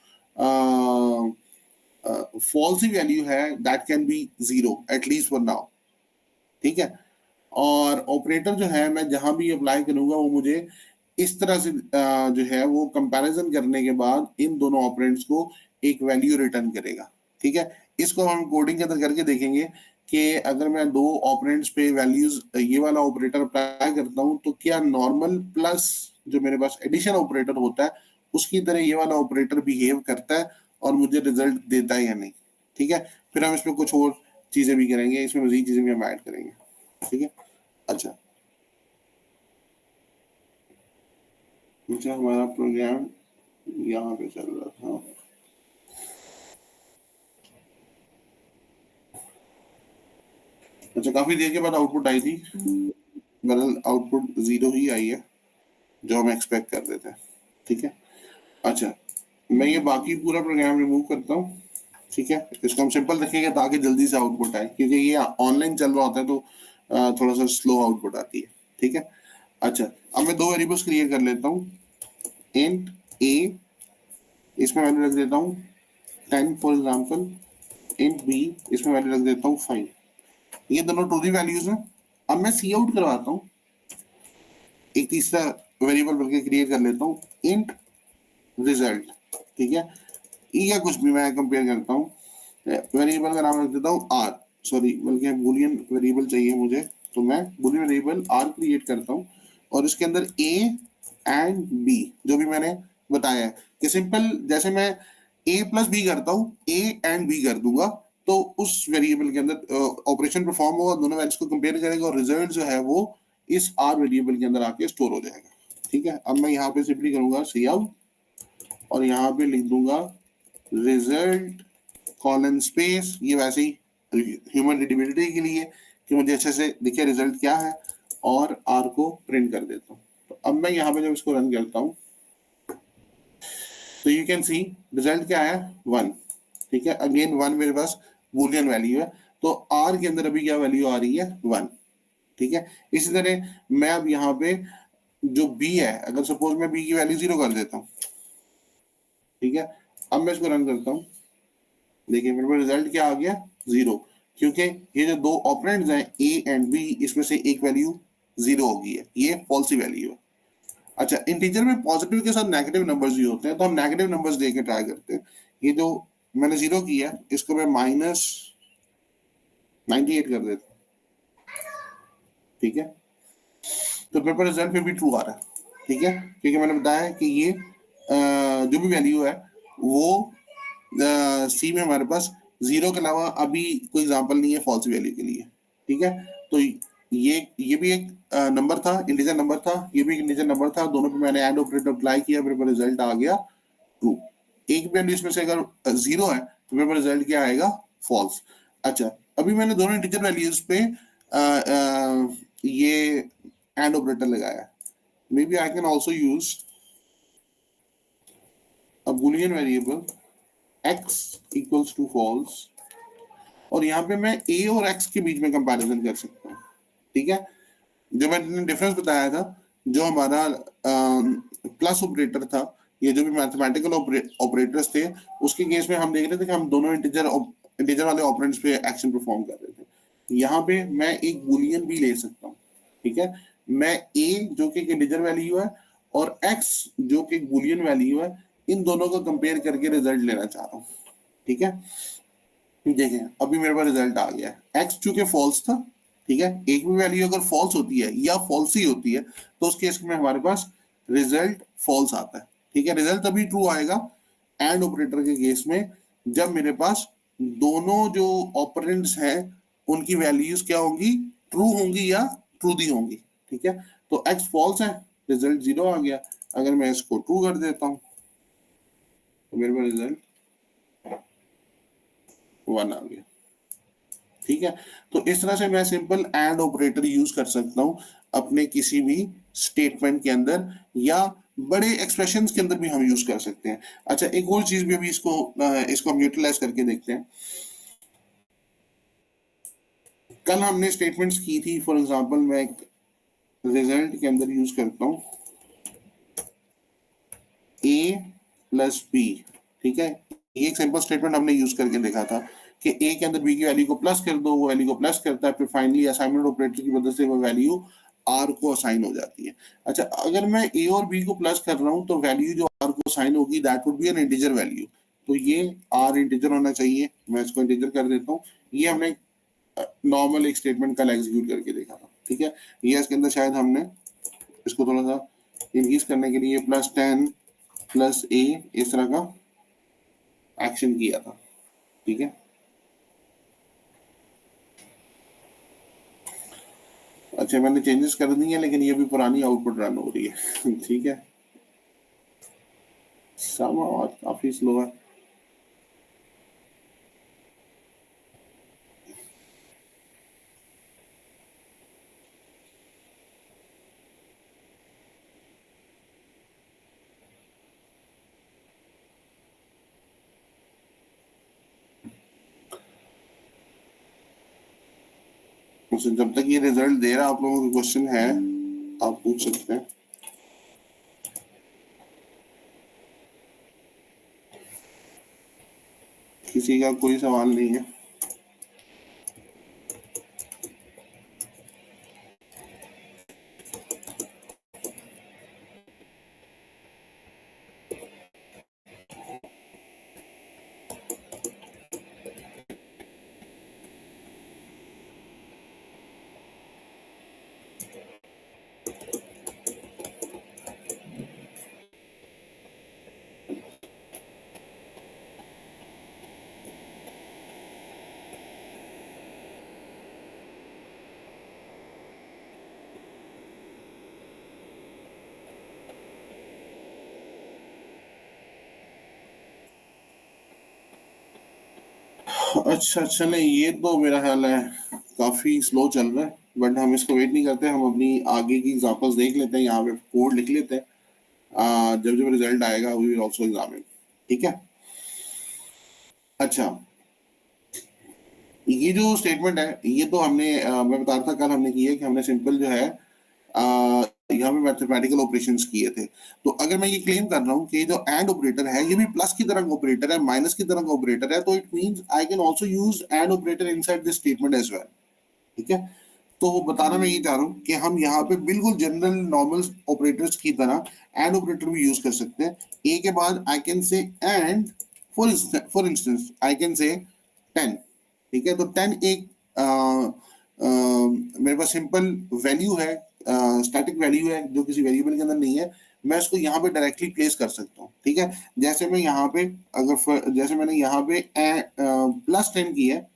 फॉल्स वैल्यू है that can B 0 at least for now, ठीक है। और ऑपरेटर जो है मैं जहां भी अप्लाई करूंगा वो मुझे इस तरह से जो है वो कंपैरिजन करने के बाद इन दोनों ऑपरेंड्स को एक वैल्यू रिटर्न करेगा, ठीक है। इसको हम कोडिंग के अंदर करके देखेंगे कि अगर मैं दो ऑपरेंड्स पे वैल्यूज ये वाला ऑपरेटर अप्लाई करता हूँ तो क्या नॉर्मल प्लस जो मेरे पास एडिशन ऑपरेटर होता है उसकी तरह ये वाला ऑपरेटर बिहेव करता है और मुझे रिजल्ट देता है या नहीं, ठीक है। फिर हम इसमें कुछ और चीजें भी करेंगे, इसमें मजीद चीजें भी हम ऐड करेंगे, ठीक है। अच्छा, हमारा प्रोग्राम यहाँ पे चल रहा था। अच्छा, काफी देर के बाद आउटपुट आई थी, बहरहाल आउटपुट 0 ही आई है जो हम एक्सपेक्ट कर रहे थे, ठीक है। अच्छा, मैं ये बाकी पूरा प्रोग्राम रिमूव करता हूँ, ठीक है। इसको हम सिंपल रखेंगे ताकि जल्दी से आउटपुट आए, क्योंकि ये ऑनलाइन चल रहा होता है तो थोड़ा सा स्लो आउटपुट आती है, ठीक है। अच्छा, अब मैं दो वेरिएबल्स क्रिएट कर लेता हूँ, इंट ए, इसमें वैल्यू रख देता हूँ 10 फॉर एग्जाम्पल, इंट बी, इसमें वैल्यू रख देता हूँ 5। ये दोनों ट्रू दी वैल्यूज हैं। अब मैं सी आउट करवाता हूँ, एक तीसरा वेरिएबल बल्कि क्रिएट कर लेता हूँ, इंट रिजल्ट, ठीक है। या कुछ भी मैं कंपेयर करता हूँ, वेरिएबल का नाम रख देता हूँ आर, सॉरी बल्कि बुलियन वेरिएबल चाहिए मुझे, तो मैं बुलियन वेरिएबल आर क्रिएट करता हूँ। और इसके अंदर ए एंड बी जो भी मैंने बताया है कि सिंपल जैसे मैं ए प्लस बी करता हूँ ए एंड बी कर दूंगा तो उस वेरिएबल के अंदर ऑपरेशन परफॉर्म होगा, दोनों वैल्यूज को कंपेयर करेगा और रिजल्ट जो है वो इस आर वेरिएबल के अंदर आके स्टोर हो जाएगा। ठीक है, अब मैं यहाँ पे सिंपली करूंगा सी आउट और यहाँ पे लिख दूंगा रिजल्ट कॉलन स्पेस, ये वैसे ही ह्यूमन रीडेबिलिटी के लिए कि मुझे अच्छे से दिखे रिजल्ट क्या है, और आर को प्रिंट कर देता हूँ। तो अब मैं यहाँ पे जब इसको रन करता हूँ तो यू कैन सी रिजल्ट क्या है 1। ठीक है, अगेन 1 मेरे पास बूलियन वैल्यू है तो आर के अंदर अभी क्या वैल्यू आ रही है 1। ठीक है, इसी तरह मैं अब यहाँ पे जो बी है अगर सपोज मैं बी की वैल्यू 0 कर देता हूँ, ठीक है, अब मैं इसको रन करता हूँ, देखिए मेरे पास रिजल्ट क्या आ गया 0, क्योंकि ये जो दो ऑपरेंड्स हैं ए एंड बी इसमें से एक वैल्यू 0 होगी है, ये फॉल्स वैल्यू है। अच्छा, इंटीजर में पॉजिटिव के साथ नेगेटिव नंबर्स भी होते हैं तो हम नेगेटिव नंबर्स दे के ट्राई करते हैं। ये जो मैंने 0 किया इसको मैं -98 कर देता हूँ। ठीक है, तो मेरे पास रिजल्ट फिर भी ट्रू आ रहा है। ठीक है, क्योंकि मैंने बताया कि ये जो भी वैल्यू है वो सी में हमारे पास 0 के अलावा अभी कोई एग्जांपल नहीं है फॉल्स वैल्यू के लिए। ठीक है, तो ये भी एक नंबर था, इंटीजर नंबर था, ये भी एक इंटीजर नंबर था, दोनों पे मैंने एंड ऑपरेटर अप्लाई किया, मेरे पास रिजल्ट आ गया ट्रू। एक वैल्यू इसमें से अगर 0 है तो मेरे पास रिजल्ट क्या आएगा फॉल्स। अच्छा, अभी मैंने दोनों इंटीजर वैल्यूज पे ये एंड ऑपरेटर लगाया। Maybe I can also use a boolean variable x equals to false और यहाँ पे मैं a और x के बीच में कंपैरिजन कर सकता हूँ। ठीक है, जो मैंने डिफरेंस बताया था, जो हमारा प्लस ऑपरेटर था, ये जो भी मैथमेटिकल ऑपरेटर्स थे उसके केस में हम देख रहे थे कि हम दोनों इंटीजर वाले ऑपरेंड्स पे एक्शन परफॉर्म कर रहे थे। यहाँ पे मैं एक बूलियन भी ले सकता हूँ। ठीक है, मैं a जो कि एक इंटीजर वैल्यू है और x जो कि एक बूलियन वैल्यू है, इन दोनों को कंपेयर करके रिजल्ट लेना चाह रहा हूँ। ठीक है, देखें अभी मेरे पास रिजल्ट आ गया है, x चूंकि फॉल्स था। ठीक है, एक भी वैल्यू अगर फॉल्स होती है या फॉल्स ही होती है तो उस केस में हमारे पास रिजल्ट फॉल्स आता है। ठीक है, रिजल्ट तभी ट्रू आएगा एंड ऑपरेटर के केस में जब मेरे पास दोनों जो ऑपरेंड्स हैं उनकी वैल्यूज क्या होंगी, ट्रू होंगी या ट्रू दी होंगी। ठीक है, तो x फॉल्स है, रिजल्ट 0 आ गया। अगर मैं इसको ट्रू कर देता हूँ तो मेरे पास रिजल्ट 1 आ गया। ठीक है, तो इस तरह से मैं सिंपल एंड ऑपरेटर यूज कर सकता हूं अपने किसी भी स्टेटमेंट के अंदर या बड़े एक्सप्रेशंस के अंदर भी हम यूज कर सकते हैं। अच्छा, एक और चीज भी अभी इसको हम यूटिलाइज करके देखते हैं। कल हमने स्टेटमेंट्स की थी, फॉर एग्जांपल मैं एक रिजल्ट के अंदर यूज करता हूं ए प्लस बी। ठीक है, ये एक सिंपल स्टेटमेंट हमने यूज करके देखा था कि ए के अंदर बी की वैल्यू को प्लस कर दो, वो वैल्यू को प्लस करता है, फिर फाइनली असाइनमेंट ऑपरेटर की मदद से वो वैल्यू आर को असाइन हो जाती है। अच्छा, अगर मैं ए और बी को प्लस कर रहा हूँ तो वैल्यू जो आर को असाइन होगी that would be N integer value, तो ये आर इंटीजर होना चाहिए, मैं इसको इंटीजर कर देता हूँ। ये हमने नॉर्मल एक स्टेटमेंट कल एग्जीक्यूट करके देखा था। ठीक है, ये इसके अंदर शायद हमने इसको थोड़ा सा इंक्रीज करने के लिए +10 प्लस ए इस तरह का एक्शन किया था। ठीक है, अच्छा मैंने चेंजेस कर दी है लेकिन ये भी पुरानी आउटपुट रन हो रही है। ठीक है, आवाज काफी स्लो है। तो जब तक ये रिजल्ट दे रहा आप लोगों को क्वेश्चन है आप पूछ सकते हैं। किसी का कोई सवाल नहीं है? अच्छा चले, ये तो मेरा ख्याल है काफी स्लो चल रहा है, बट हम इसको वेट नहीं करते, हम अपनी आगे की एग्जांपल्स देख लेते हैं, यहाँ पे कोड लिख लेते हैं। जब जब रिजल्ट आएगा वी विल आल्सो एग्जामिन। ठीक है। अच्छा, ये जो स्टेटमेंट है ये तो हमने मैं बता रहा था कल हमने की है कि हमने सिंपल जो है यहाँ पे मैथमेटिकल ऑपरेशंस किए थे। तो अगर मैं ये क्लेम कर रहा हूँ कि जो एंड ऑपरेटर है ये भी प्लस की तरह का ऑपरेटर है, माइनस की तरह का ऑपरेटर है, तो it means I can also use and operator inside this statement as well. ठीक है। तो वो बताना मैं ये चाह रहा हूँ कि हम यहाँ पे बिल्कुल जनरल नॉर्मल ऑपरेटर्स की तरह एंड ऑपरेटर भी यूज कर सकते हैं। ए के बाद I can say and, for instance I can say 10। ठीक है। तो 10 एक मेरे पास सिंपल वैल्यू है, स्टैटिक वैल्यू है जो किसी वेरिएबल के अंदर नहीं है, मैं इसको यहाँ पे डायरेक्टली प्लेस कर सकता हूँ। ठीक है। जैसे मैं यहाँ पे जैसे मैंने यहाँ पे +10 की है,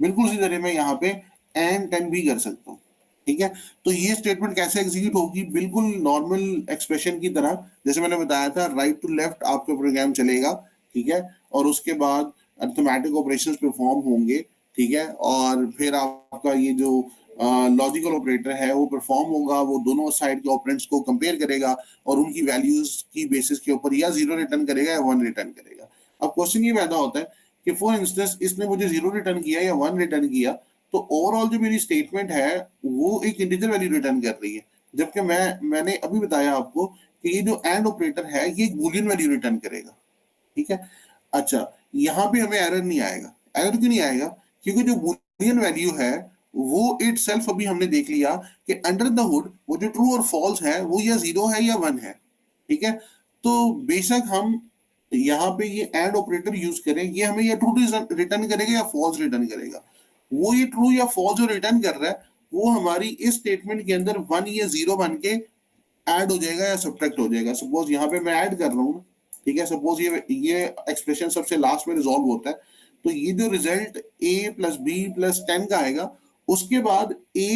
बिल्कुल उसी तरह मैं यहाँ पे एंड 10 भी कर सकता हूँ। ठीक है। तो ये स्टेटमेंट कैसे एग्जीक्यूट होगी, बिल्कुल नॉर्मल एक्सप्रेशन की तरह, जैसे मैंने बताया था राइट टू लेफ्ट आपका प्रोग्राम चलेगा। ठीक है। और उसके बाद अरिथमेटिक ऑपरेशंस परफॉर्म होंगे। ठीक है। और फिर आपका ये जो लॉजिकल ऑपरेटर है वो परफॉर्म होगा, वो दोनों साइड के ऑपरेंड्स को कंपेयर करेगा और उनकी वैल्यूज की बेसिस के ऊपर या 0 रिटर्न करेगा या 1 रिटर्न करेगा। अब क्वेश्चन ये पैदा होता है कि फॉर इंस्टेंस इसने मुझे 0 रिटर्न किया या 1 रिटर्न किया, तो ओवरऑल जो मेरी स्टेटमेंट है वो एक इंटीजर वैल्यू रिटर्न कर रही है, जबकि मैंने अभी बताया आपको कि ये जो एंड ऑपरेटर है ये एक बूलियन वैल्यू रिटर्न करेगा। ठीक है। अच्छा, यहाँ पे हमें एरर नहीं आएगा। एरर क्यों नहीं आएगा? क्योंकि जो बूलियन वैल्यू है वो इटसेल्फ अभी हमने देख लिया कि अंडर द हुड वो जो ट्रू और फॉल्स है वो या 0 है या 1 है। ठीक है। तो बेशक हम यहाँ पे ये एंड ऑपरेटर यूज करें, ये हमें या ट्रू रिटर्न करेगा या फॉल्स रिटर्न करेगा। वो ये ट्रू या फॉल्स जो रिटर्न कर रहा है वो हमारी इस स्टेटमेंट के अंदर 1 या 0 बन के ऐड हो जाएगा या सब्ट्रैक्ट हो जाएगा। सपोज यहाँ पे मैं ऐड कर रहा हूँ। ठीक है। सपोज ये एक्सप्रेशन सबसे लास्ट में रिजॉल्व होता है, तो ये जो रिजल्ट a+b+10 का आएगा, उसके बाद a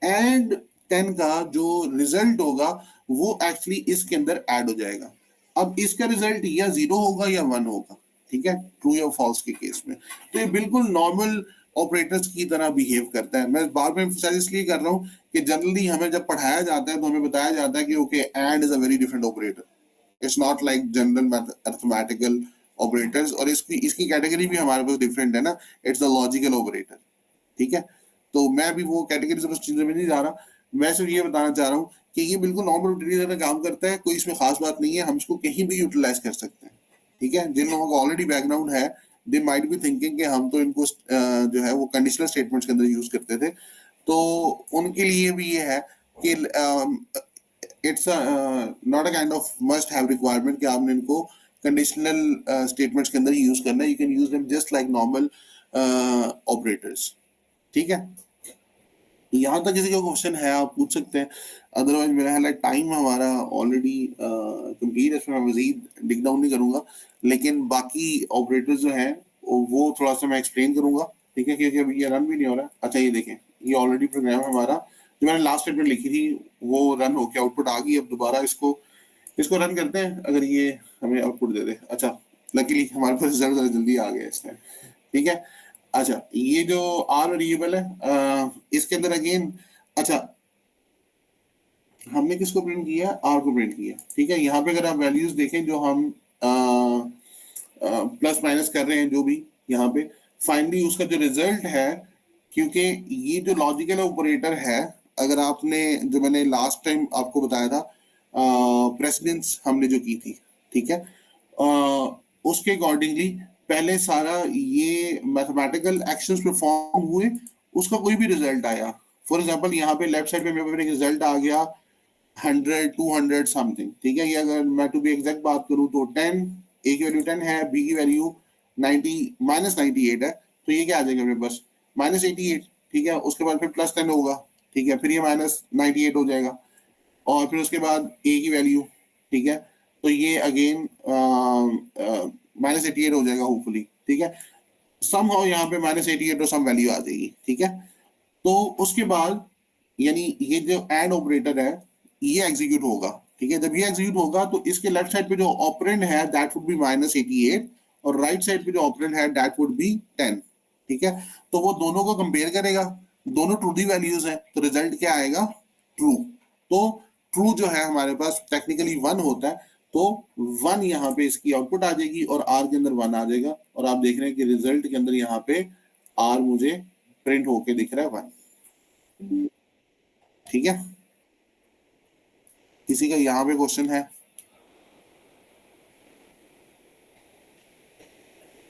एंड 10 का जो रिजल्ट होगा वो एक्चुअली इसके अंदर ऐड हो जाएगा। अब इसका रिजल्ट या 0 होगा या 1 होगा। ठीक है। ट्रू या फॉल्स के केस में तो ये बिल्कुल नॉर्मल ऑपरेटर्स की तरह बिहेव करता है। मैं बार बार एम्फसाइज इसलिए कर रहा हूँ कि जनरली हमें जब पढ़ाया जाता है तो हमें बताया जाता है कि okay and is a very different operator, it's not like general arithmetical operators, और इसकी इसकी कैटेगरी भी हमारे पास डिफरेंट है ना, इट्स द लॉजिकल ऑपरेटर। ठीक है। तो मैं अभी वो कैटेगरी उस चीजों में नहीं जा रहा, मैं सिर्फ ये बताना चाह रहा हूँ कि ये बिल्कुल नॉर्मल ऑपरेटर का काम करता है, कोई इसमें खास बात नहीं है, हम इसको कहीं भी यूटिलाइज कर सकते हैं। ठीक है। जिन लोगों का ऑलरेडी बैकग्राउंड है दे माइट बी थिंकिंग कि हम तो इनको जो है वो कंडीशनल स्टेटमेंट्स के अंदर यूज करते थे, तो उनके लिए भी ये है कि it's not a kind of must have requirement कि आपने इनको कंडीशनल स्टेटमेंट्स के अंदर यूज करना है। You can use them just like normal operators. ठीक है। यहाँ तक किसी का क्वेश्चन है आप पूछ सकते हैं, अदरवाइज मेरा ख्याल है टाइम हमारा ऑलरेडी कंप्लीट है, इसमें मैं मजीद डिग डाउन नहीं करूंगा, लेकिन बाकी ऑपरेटर्स जो हैं वो थोड़ा सा मैं एक्सप्लेन करूंगा। ठीक है। क्योंकि अभी ये रन भी नहीं हो रहा। अच्छा ये देखें, ये ऑलरेडी प्रोग्राम हमारा जो मैंने लास्ट स्टेटमेंट लिखी थी वो रन होकर आउटपुट आ गई। अब दोबारा इसको इसको रन करते हैं, अगर ये हमें आउटपुट दे दे। अच्छा, लकीली हमारे पास रिजल्ट जल्दी आ गया इस टाइम। ठीक है। अच्छा, ये जो आर वेरिएबल है इसके अंदर अगेन, अच्छा हमने किसको प्रिंट किया? आर को प्रिंट किया। ठीक है। यहाँ पे अगर आप वैल्यूज देखें जो हम प्लस माइनस कर रहे हैं जो भी यहाँ पे, फाइनली उसका जो रिजल्ट है, क्योंकि ये जो लॉजिकल ऑपरेटर है, अगर आपने जो मैंने लास्ट टाइम आपको बताया था प्रेसिडेंस हमने जो की थी, ठीक है, उसके अकॉर्डिंगली पहले सारा ये मैथमेटिकल एक्शंस परफॉर्म हुए, उसका कोई भी रिजल्ट आया, फॉर एग्जांपल यहाँ पे लेफ्ट साइड पे मेरे पास एक रिजल्ट आ गया 100 200 समथिंग। ठीक है। ये अगर मैं टू बी एग्जैक्ट बात करूं तो 10, ए की वैल्यू 10 है, बी की वैल्यू 90 -98 है, तो ये क्या आ जाएगा मेरे पास -88। ठीक है। उसके बाद फिर +10 होगा। ठीक है। फिर ये -98 हो जाएगा, और फिर उसके बाद ए की वैल्यू, ठीक है, तो ये अगेन -88 हो जाएगा होपफुली। ठीक है। समहाउ यहाँ पे -88 और सम वैल्यू आ जाएगी। ठीक है। तो उसके बाद यानी ये जो एंड ऑपरेटर है ये एग्जीक्यूट होगा। ठीक है। जब ये एग्जीक्यूट होगा तो इसके लेफ्ट साइड पे जो ऑपरेंड है दैट वुड बी -88, और राइट साइड पे जो ऑपरेंड है दैट वुड बी 10, ठीक है। तो वो दोनों को कंपेयर करेगा, दोनों ट्रू दी वैल्यूज है, तो रिजल्ट क्या आएगा, ट्रू। तो ट्रू जो है हमारे पास टेक्निकली 1 होता है, तो 1 यहाँ पे इसकी आउटपुट आ जाएगी और आर के अंदर 1 आ जाएगा, और आप देख रहे हैं कि रिजल्ट के अंदर यहाँ पे आर मुझे प्रिंट होके दिख रहा है 1, ठीक है। किसी का यहाँ पे क्वेश्चन है?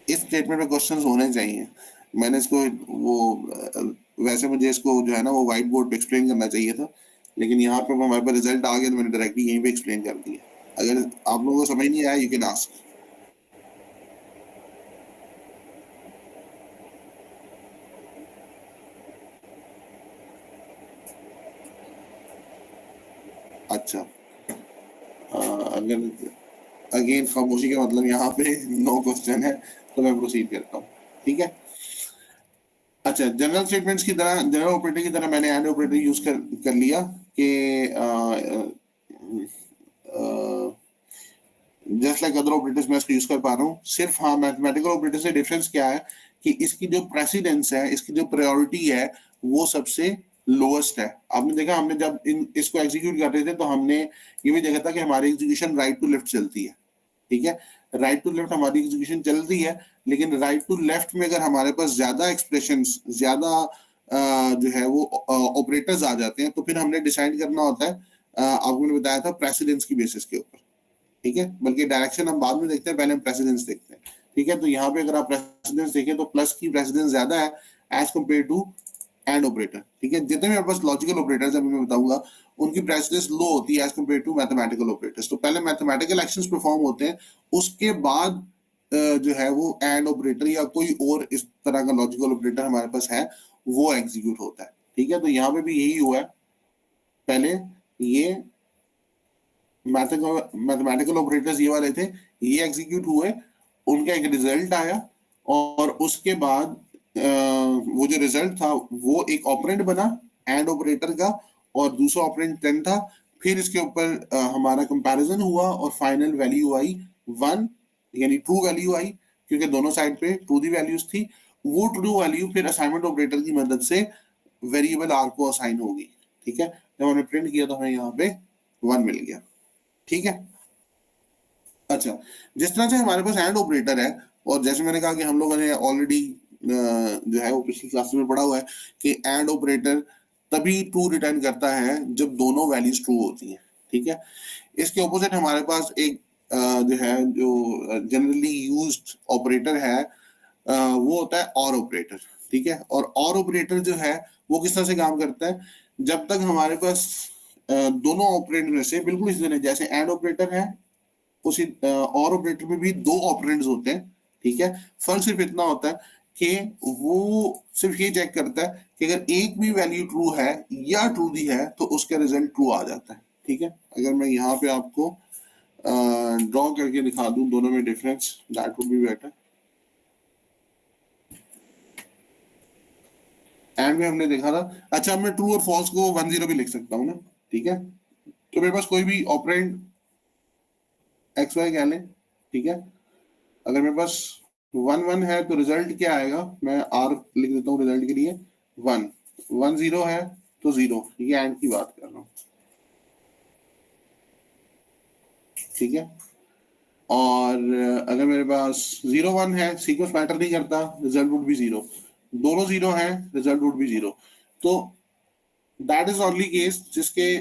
इस स्टेटमेंट में क्वेश्चंस होने चाहिए। मैंने इसको वो वैसे मुझे इसको जो है ना वो व्हाइट बोर्ड पे एक्सप्लेन करना चाहिए था, लेकिन यहाँ पे हमारे पास रिजल्ट आ गया तो मैंने डायरेक्टली यहीं पे एक्सप्लेन कर दिया। अगर आप लोगों को समझ नहीं आया, यू कैन आस्क। अच्छा, अगर अगेन खामोशी का मतलब यहाँ पे नो क्वेश्चन है, तो मैं प्रोसीड करता हूँ, ठीक है। अच्छा, जनरल स्टेटमेंट्स की तरह, जनरल ऑपरेटर की तरह मैंने एंड ऑपरेटर यूज कर लिया कि जस्ट लाइक अदर ऑपरेटर्स मैं इसको यूज कर पा रहा हूँ। सिर्फ हाँ, मैथमेटिकल ऑपरेटर से डिफरेंस क्या है कि इसकी जो प्रेसिडेंस है, इसकी जो प्रायोरिटी है, वो सबसे लोएस्ट है। आपने देखा, हमने जब इसको एग्जीक्यूट कर रहे थे तो हमने ये भी देखा था कि हमारी एग्जीक्यूशन राइट टू लेफ्ट चलती है, ठीक है। राइट टू लेफ्ट हमारी एग्जीक्यूशन चल रही है, लेकिन राइट टू लेफ्ट में अगर हमारे पास ज्यादा एक्सप्रेशंस, ज्यादा जो है वो ऑपरेटर्स आ जाते हैं, तो फिर हमने डिसाइड करना होता है, आपको मैंने बताया था, प्रेसिडेंस की बेसिस के ऊपर, ठीक है। बल्कि डायरेक्शन हम बाद में देखते हैं, पहले हम प्रेसिडेंस देखते हैं, ठीक है। तो यहाँ पे अगर आप प्रेसिडेंस देखें तो प्लस की प्रेसिडेंस ज्यादा है as compared to and operator, ठीक है। जितने मेरे पास लॉजिकल ऑपरेटर्स अभी मैं बताऊंगा, उनकी प्रेसिडेंस लो होती है as compared to mathematical operators. तो पहले मैथमेटिकल एक्शंस परफॉर्म होते हैं, उसके बाद जो है वो एंड ऑपरेटर या कोई और इस तरह का लॉजिकल ऑपरेटर हमारे पास है, वो एग्जीक्यूट होता है, ठीक है। तो यहाँ पे भी यही हुआ है, पहले ये मैथमेटिकल ऑपरेटर्स ये वाले थे, ये एग्जीक्यूट हुए, उनका एक रिजल्ट आया, और उसके बाद वो जो रिजल्ट था वो एक ऑपरेंड बना एंड ऑपरेटर का, और दूसरा ऑपरेंड 10 था। फिर इसके ऊपर हमारा कंपैरिजन हुआ और फाइनल वैल्यू आई 1, यानी ट्रू वैल्यू आई, क्योंकि दोनों साइड पे ट्रू दी वैल्यूज थी। वो ट्रू वैल्यू फिर असाइनमेंट ऑपरेटर की मदद से वेरिएबल आर को असाइन होगी, ठीक है। जब हमने प्रिंट किया तो हमें यहाँ पे 1 मिल गया, ठीक है। अच्छा, जिस तरह से हमारे पास एंड ऑपरेटर है, और जैसे मैंने कहा कि हम लोगों ने ऑलरेडी जो है वो पिछली क्लास में पढ़ा हुआ है कि एंड ऑपरेटर तभी ट्रू रिटर्न करता है जब दोनों वैल्यूज ट्रू होती हैं, ठीक है। इसके ऑपोजिट हमारे पास एक जो है जो जनरली यूज्ड ऑपरेटर है, वो होता है और ऑपरेटर, ठीक है। और ऑपरेटर जो है वो किस तरह से काम करता है, जब तक हमारे पास दोनों ऑपरेंड में से बिल्कुल इसी तरह जैसे एंड ऑपरेटर है, उसी और ऑपरेटर में भी दो ऑपरेंड्स होते हैं, ठीक है। फर्क सिर्फ इतना होता है कि वो सिर्फ ये चेक करता है कि अगर एक भी वैल्यू ट्रू है या ट्रू दी है तो उसका रिजल्ट ट्रू आ जाता है, ठीक है। अगर मैं यहाँ पे आपको ड्रॉ करके दिखा दूं दोनों में difference, that would be better. And में हमने देखा था, अच्छा मैं ट्रू और फॉल्स को 1-0 भी लिख सकता हूँ ना, ठीक है। तो मेरे पास कोई भी ऑपरेंड एक्स वाई कह लें, ठीक है। अगर मेरे पास 1-1 है तो रिजल्ट क्या आएगा, मैं आर लिख देता हूँ रिजल्ट के लिए 1, 1-0 है तो 0, ये एंड की बात कर रहा हूँ, ठीक है। और अगर मेरे पास 0-1 है, सीक्वेंस मैटर नहीं करता, रिजल्ट वुड बी 0, दोनों 0 है, रिजल्ट वुड बी 0। तो दैट इज ओनली केस जिसके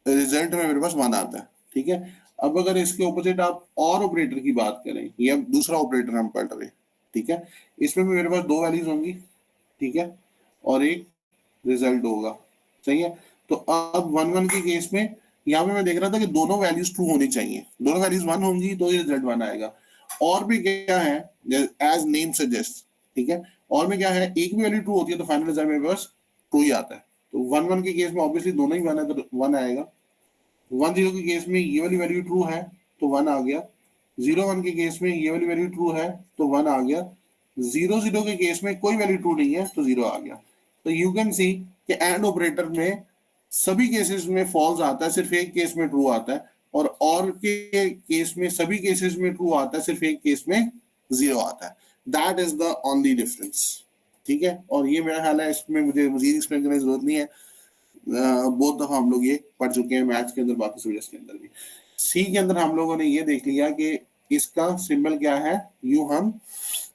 रिजल्ट में मेरे पास 1 आता है, ठीक है। अब अगर इसके ऑपोजिट आप और ऑपरेटर की बात करें, या दूसरा ऑपरेटर हम पढ़ रहे हैं, ठीक है, इसमें भी मेरे पास दो वैल्यूज होंगी, ठीक है, और एक रिजल्ट होगा, सही है। तो अब 1-1 के केस में यहाँ पे मैं देख रहा था कि दोनों वैल्यूज ट्रू होनी चाहिए, दोनों वैल्यूज 1 होंगी तो ये रिजल्ट 1 आएगा। और भी क्या है, एज नेम सजेस्ट, ठीक है, और में क्या है, एक भी वैल्यू ट्रू होती है तो फाइनल रिजल्ट मेरे पास ट्रू ही आता है। तो 1-1 के केस में ऑब्वियसली दोनों ही 1 है तो 1 आएगा। 1-0 के केस में ये वाली वैल्यू ट्रू है तो 1 आ गया। 0-1 के केस में ये वाली वैल्यू ट्रू है तो 1 आ गया। 0-0 के केस में कोई वैल्यू ट्रू नहीं है तो 0 आ गया। तो यू कैन सी कि एंड ऑपरेटर में सभी केसेस में फॉल्स आता है, सिर्फ एक केस में ट्रू आता है, और के केस में सभी केसेस में ट्रू आता है, सिर्फ एक केस में जीरो आता है। That is the only difference, ठीक है। और ये मेरा ख्याल है, इसमें मुझे मजीद एक्सप्लेन करने की जरूरत नहीं है, बहुत दफा हम लोग ये पढ़ चुके हैं मैथ्स के अंदर, बाकी सब्जेक्ट्स के अंदर भी। सी के अंदर हम लोगों ने ये देख लिया कि इसका सिंबल क्या है, यूं हम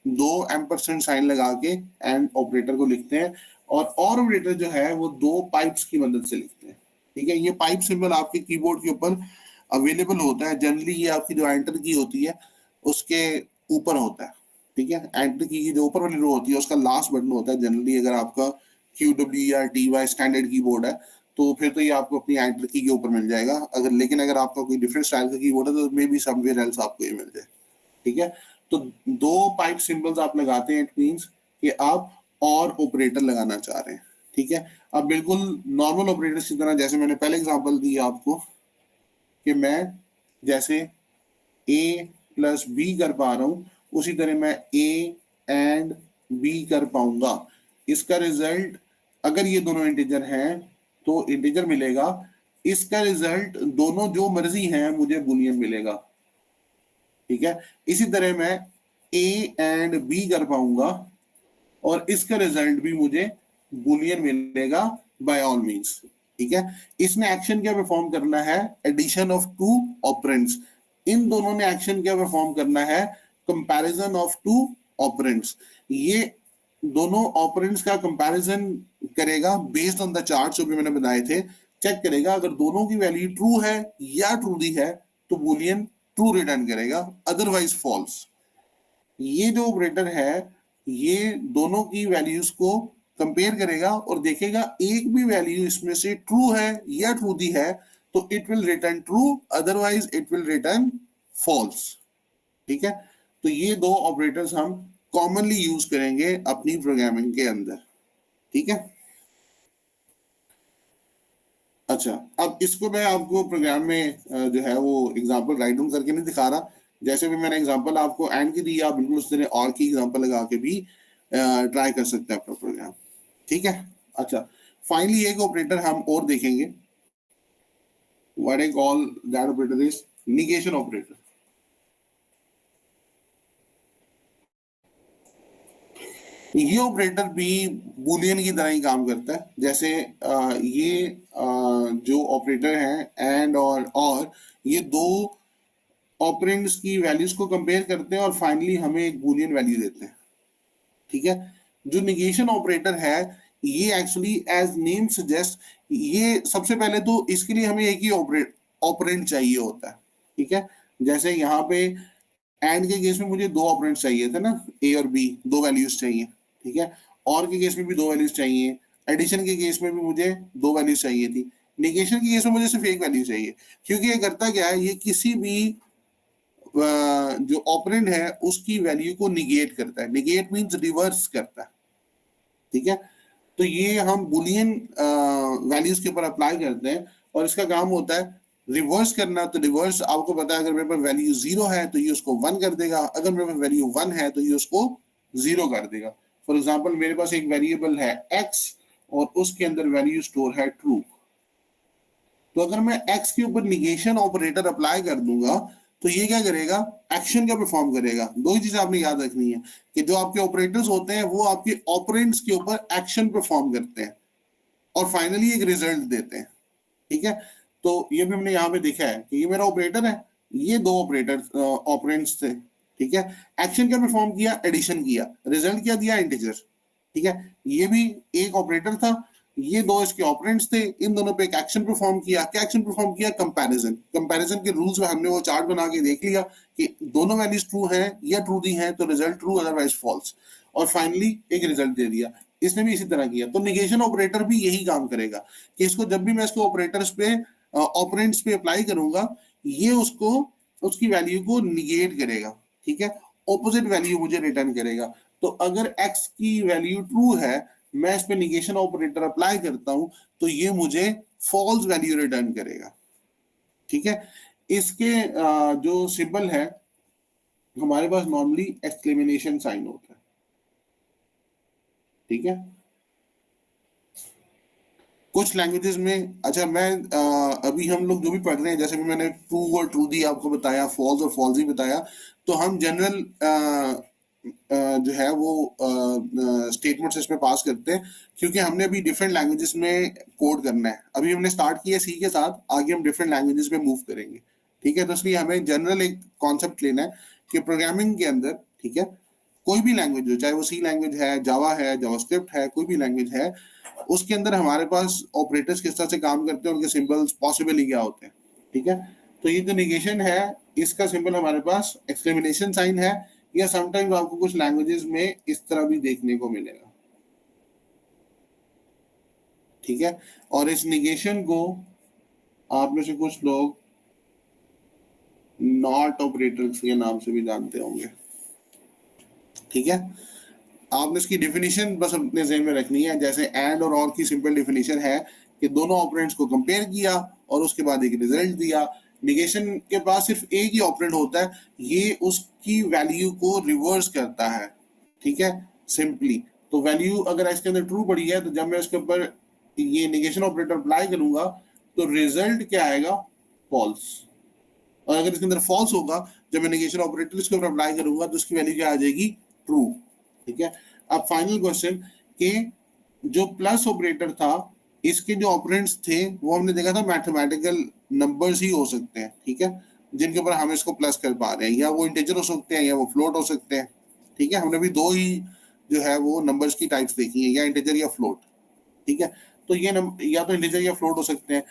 दो एम्परसेंड साइन लगा के एंड ऑपरेटर को लिखते हैं, और ऑपरेटर जो है वो दो पाइप्स की मदद से लिखते हैं, ठीक है। ये पाइप सिंबल आपके कीबोर्ड के ऊपर अवेलेबल होता है, जनरली ये आपकी जो एंटर की होती है उसके ऊपर होता है, ठीक है। एंटर की जो ऊपर वाली रो होती है उसका लास्ट बटन होता है जनरली, अगर आपका QW या TY स्टैंडर्ड कीबोर्ड है तो फिर तो ये आपको अपनी एंटर की के ऊपर मिल जाएगा, अगर लेकिन अगर आपका कोई डिफरेंट स्टाइल का कीबोर्ड है तो मे बी समवेयर एल्स आपको ये मिल जाए, ठीक है। तो दो पाइप सिंबल्स आप लगाते हैं, इट मींस कि आप और ऑपरेटर लगाना चाह रहे हैं, ठीक है। अब बिल्कुल नॉर्मल ऑपरेटर्स की तरह, जैसे मैंने पहले एग्जांपल दी आपको कि मैं जैसे A प्लस बी कर पा रहा हूं, उसी तरह मैं A एंड B कर पाऊंगा। इसका रिजल्ट, अगर ये दोनों इंटीजर हैं तो इंटीजर मिलेगा, इसका रिजल्ट दोनों जो मर्जी हैं मुझे बुलियन मिलेगा, ठीक है। इसी तरह मैं A एंड B कर पाऊंगा और इसका रिजल्ट भी मुझे बुलियन मिलेगा बाय ऑल मींस, ठीक है। इसने एक्शन क्या परफॉर्म करना है, एडिशन ऑफ टू ऑपरेंड्स। इन दोनों ने एक्शन क्या परफॉर्म करना है, कंपैरिजन ऑफ टू ऑपरेंड्स। ये दोनों ऑपरेंड्स का कंपैरिजन करेगा बेस्ड ऑन द चार्ट जो भी मैंने बनाए थे, चेक करेगा अगर दोनों की वैल्यू ट्रू है या ट्रू दी है तो बुलियन ट्रू रिटर्न करेगा, अदरवाइज फॉल्स। ये जो ऑपरेटर है ये दोनों की वैल्यूज को कंपेयर करेगा और देखेगा एक भी वैल्यू इसमें से ट्रू है या ट्रू दी है तो it will return true, otherwise it will return false, ठीक है। तो ये दो ऑपरेटर्स हम कॉमनली यूज करेंगे अपनी प्रोग्रामिंग के अंदर, ठीक है। अच्छा, अब इसको मैं आपको प्रोग्राम में जो है वो एग्जांपल राइट डाउन करके नहीं दिखा रहा, जैसे भी मैंने एग्जांपल आपको एंड की दी, आप बिल्कुल उस तरह और की एग्जांपल लगा के भी ट्राई कर सकते हैं अपना प्रोग्राम, ठीक है। अच्छा, फाइनली एक ऑपरेटर हम और देखेंगे, what I call that operator is negation operator. ये ऑपरेटर भी बुलियन की तरह ही काम करता है, जैसे ये जो ऑपरेटर है एंड और ये दो ऑपरेंड्स की वैल्यूज को कंपेयर करते हैं और फाइनली हमें एक बुलियन वैल्यू देते हैं, ठीक है। जो निगेशन ऑपरेटर है ये एक्चुअली एज नेम सजेस्ट, ये सबसे पहले तो इसके लिए हमें एक ही ऑपरेंड चाहिए होता है, ठीक है। जैसे यहाँ पे एंड के केस में मुझे दो ऑपरेंड चाहिए थे ना, ए और बी, दो वैल्यूज चाहिए, ठीक है। और के केस में भी दो वैल्यूज चाहिए, एडिशन के केस में भी मुझे दो वैल्यूज चाहिए थी, निगेशन के केस में मुझे सिर्फ एक वैल्यू चाहिए, क्योंकि ये करता क्या है, ये किसी भी जो ऑपरेंड है उसकी वैल्यू को निगेट करता है, निगेट मींस रिवर्स करता है, ठीक है। तो ये हम बुलियन वैल्यूज के ऊपर अप्लाई करते हैं और इसका काम होता है रिवर्स करना। तो रिवर्स आपको पता है, अगर मेरे पास वैल्यू 0 है तो ये उसको 1 कर देगा, अगर मेरे पास वैल्यू 1 है तो ये उसको 0 कर देगा। फॉर एग्जांपल मेरे पास एक वेरिएबल है x और उसके अंदर वैल्यू स्टोर है ट्रू, तो अगर मैं x के ऊपर निगेशन ऑपरेटर अप्लाई कर दूंगा तो ये क्या करेगा, एक्शन क्या परफॉर्म करेगा। दो ही चीजें आपने याद रखनी है कि जो आपके ऑपरेटर्स होते हैं वो आपके ऑपरेंड्स के ऊपर एक्शन परफॉर्म करते हैं और फाइनली एक रिजल्ट देते हैं, ठीक है। तो ये भी हमने यहाँ पे देखा है कि ये मेरा ऑपरेटर है, ये दो ऑपरेटर ऑपरेंड्स थे, ठीक है। एक्शन क्या परफॉर्म किया, एडिशन किया, रिजल्ट क्या दिया, इंटीजर, ठीक है। ये भी एक ऑपरेटर था, ये दो इसके ऑपरेंड्स थे, इन दोनों पे एक एक्शन परफॉर्म किया, क्या एक्शन परफॉर्म किया, कंपैरिजन। कंपैरिजन के रूल्स में हमने वो चार्ट बना के देख लिया कि दोनों वैल्यूज ट्रू हैं या ट्रू दी हैं तो रिजल्ट ट्रू, अदरवाइज फॉल्स, और फाइनली एक रिजल्ट दे दिया। इसने भी इसी तरह किया। तो निगेशन ऑपरेटर भी यही काम करेगा कि इसको जब भी मैं इसको ऑपरेटर्स पे ऑपरेंड्स पे अप्लाई करूंगा ये उसको उसकी वैल्यू को निगेट करेगा, ठीक है, ऑपोजिट वैल्यू मुझे रिटर्न करेगा। तो अगर x की वैल्यू ट्रू है, मैं इस पे निगेशन ऑपरेटर अप्लाई करता हूं तो ये मुझे फॉल्स वैल्यू रिटर्न करेगा, ठीक है। इसके जो सिंबल है हमारे पास नॉर्मली एक्सक्लेमेशन साइन होता है, ठीक है। कुछ लैंग्वेजेस में, अच्छा मैं अभी हम लोग जो भी पढ़ रहे हैं, जैसे भी मैंने ट्रू और ट्रू दी आपको बताया, फॉल्स और फॉल्स ही बताया, तो हम जनरल जो है वो स्टेटमेंट्स इसमें पास करते हैं, क्योंकि हमने अभी डिफरेंट लैंग्वेजेस में कोड करना है। अभी हमने स्टार्ट किया सी के साथ, आगे हम डिफरेंट लैंग्वेजेस में मूव करेंगे, ठीक है। तो इसलिए हमें जनरल एक कॉन्सेप्ट लेना है कि प्रोग्रामिंग के अंदर, ठीक है, कोई भी लैंग्वेज हो, चाहे वो सी लैंग्वेज है, जावा है, जावास्क्रिप्ट है, कोई भी लैंग्वेज है, उसके अंदर हमारे पास ऑपरेटर्स किस तरह से काम करते हैं, उनके सिंबल्स पॉसिबली क्या होते हैं, ठीक है। तो ये जो निगेशन है, इसका सिंबल हमारे पास एक्सक्लेमेशन साइन है, या समटाइम्स आपको कुछ लैंग्वेजेस में इस तरह भी देखने को मिलेगा, ठीक है। और इस निगेशन को आप में से कुछ लोग नॉट ऑपरेटर्स के नाम से भी जानते होंगे, ठीक है। आपने इसकी डेफिनेशन बस अपने ज़हन में रखनी है, जैसे एंड और की सिंपल डेफिनेशन है कि दोनों ऑपरेंड्स को कंपेयर किया और उसके बाद एक रिजल्ट दिया। निगेशन के पास सिर्फ एक ही ऑपरेंड होता है, ये उसकी वैल्यू को रिवर्स करता है, ठीक है, सिंपली। तो वैल्यू अगर इसके अंदर ट्रू पड़ी है, तो जब मैं उसके ऊपर ये निगेशन ऑपरेटर अप्लाई करूंगा, तो रिजल्ट क्या आएगा, फॉल्स। और अगर इसके अंदर फॉल्स होगा, जब मैं नेगेशन ऑपरेटर इसके ऊपर अप्लाई करूंगा, तो उसकी वैल्यू क्या आ जाएगी, ट्रू, ठीक है। अब फाइनल क्वेश्चन कि जो प्लस ऑपरेटर था, इसके जो ऑपरेंड्स थे वो हमने देखा था मैथमेटिकल नंबर्स ही हो सकते हैं, ठीक है, जिनके ऊपर हम इसको प्लस कर पा रहे हैं, या वो इंटीजर हो सकते हैं या वो फ्लोट हो सकते हैं, ठीक है। हमने भी दो ही जो है वो नंबर्स की टाइप्स देखी है, या इंटीजर या फ्लोट, ठीक है। तो ये या तो इंटीजर या फ्लोट हो सकते हैं।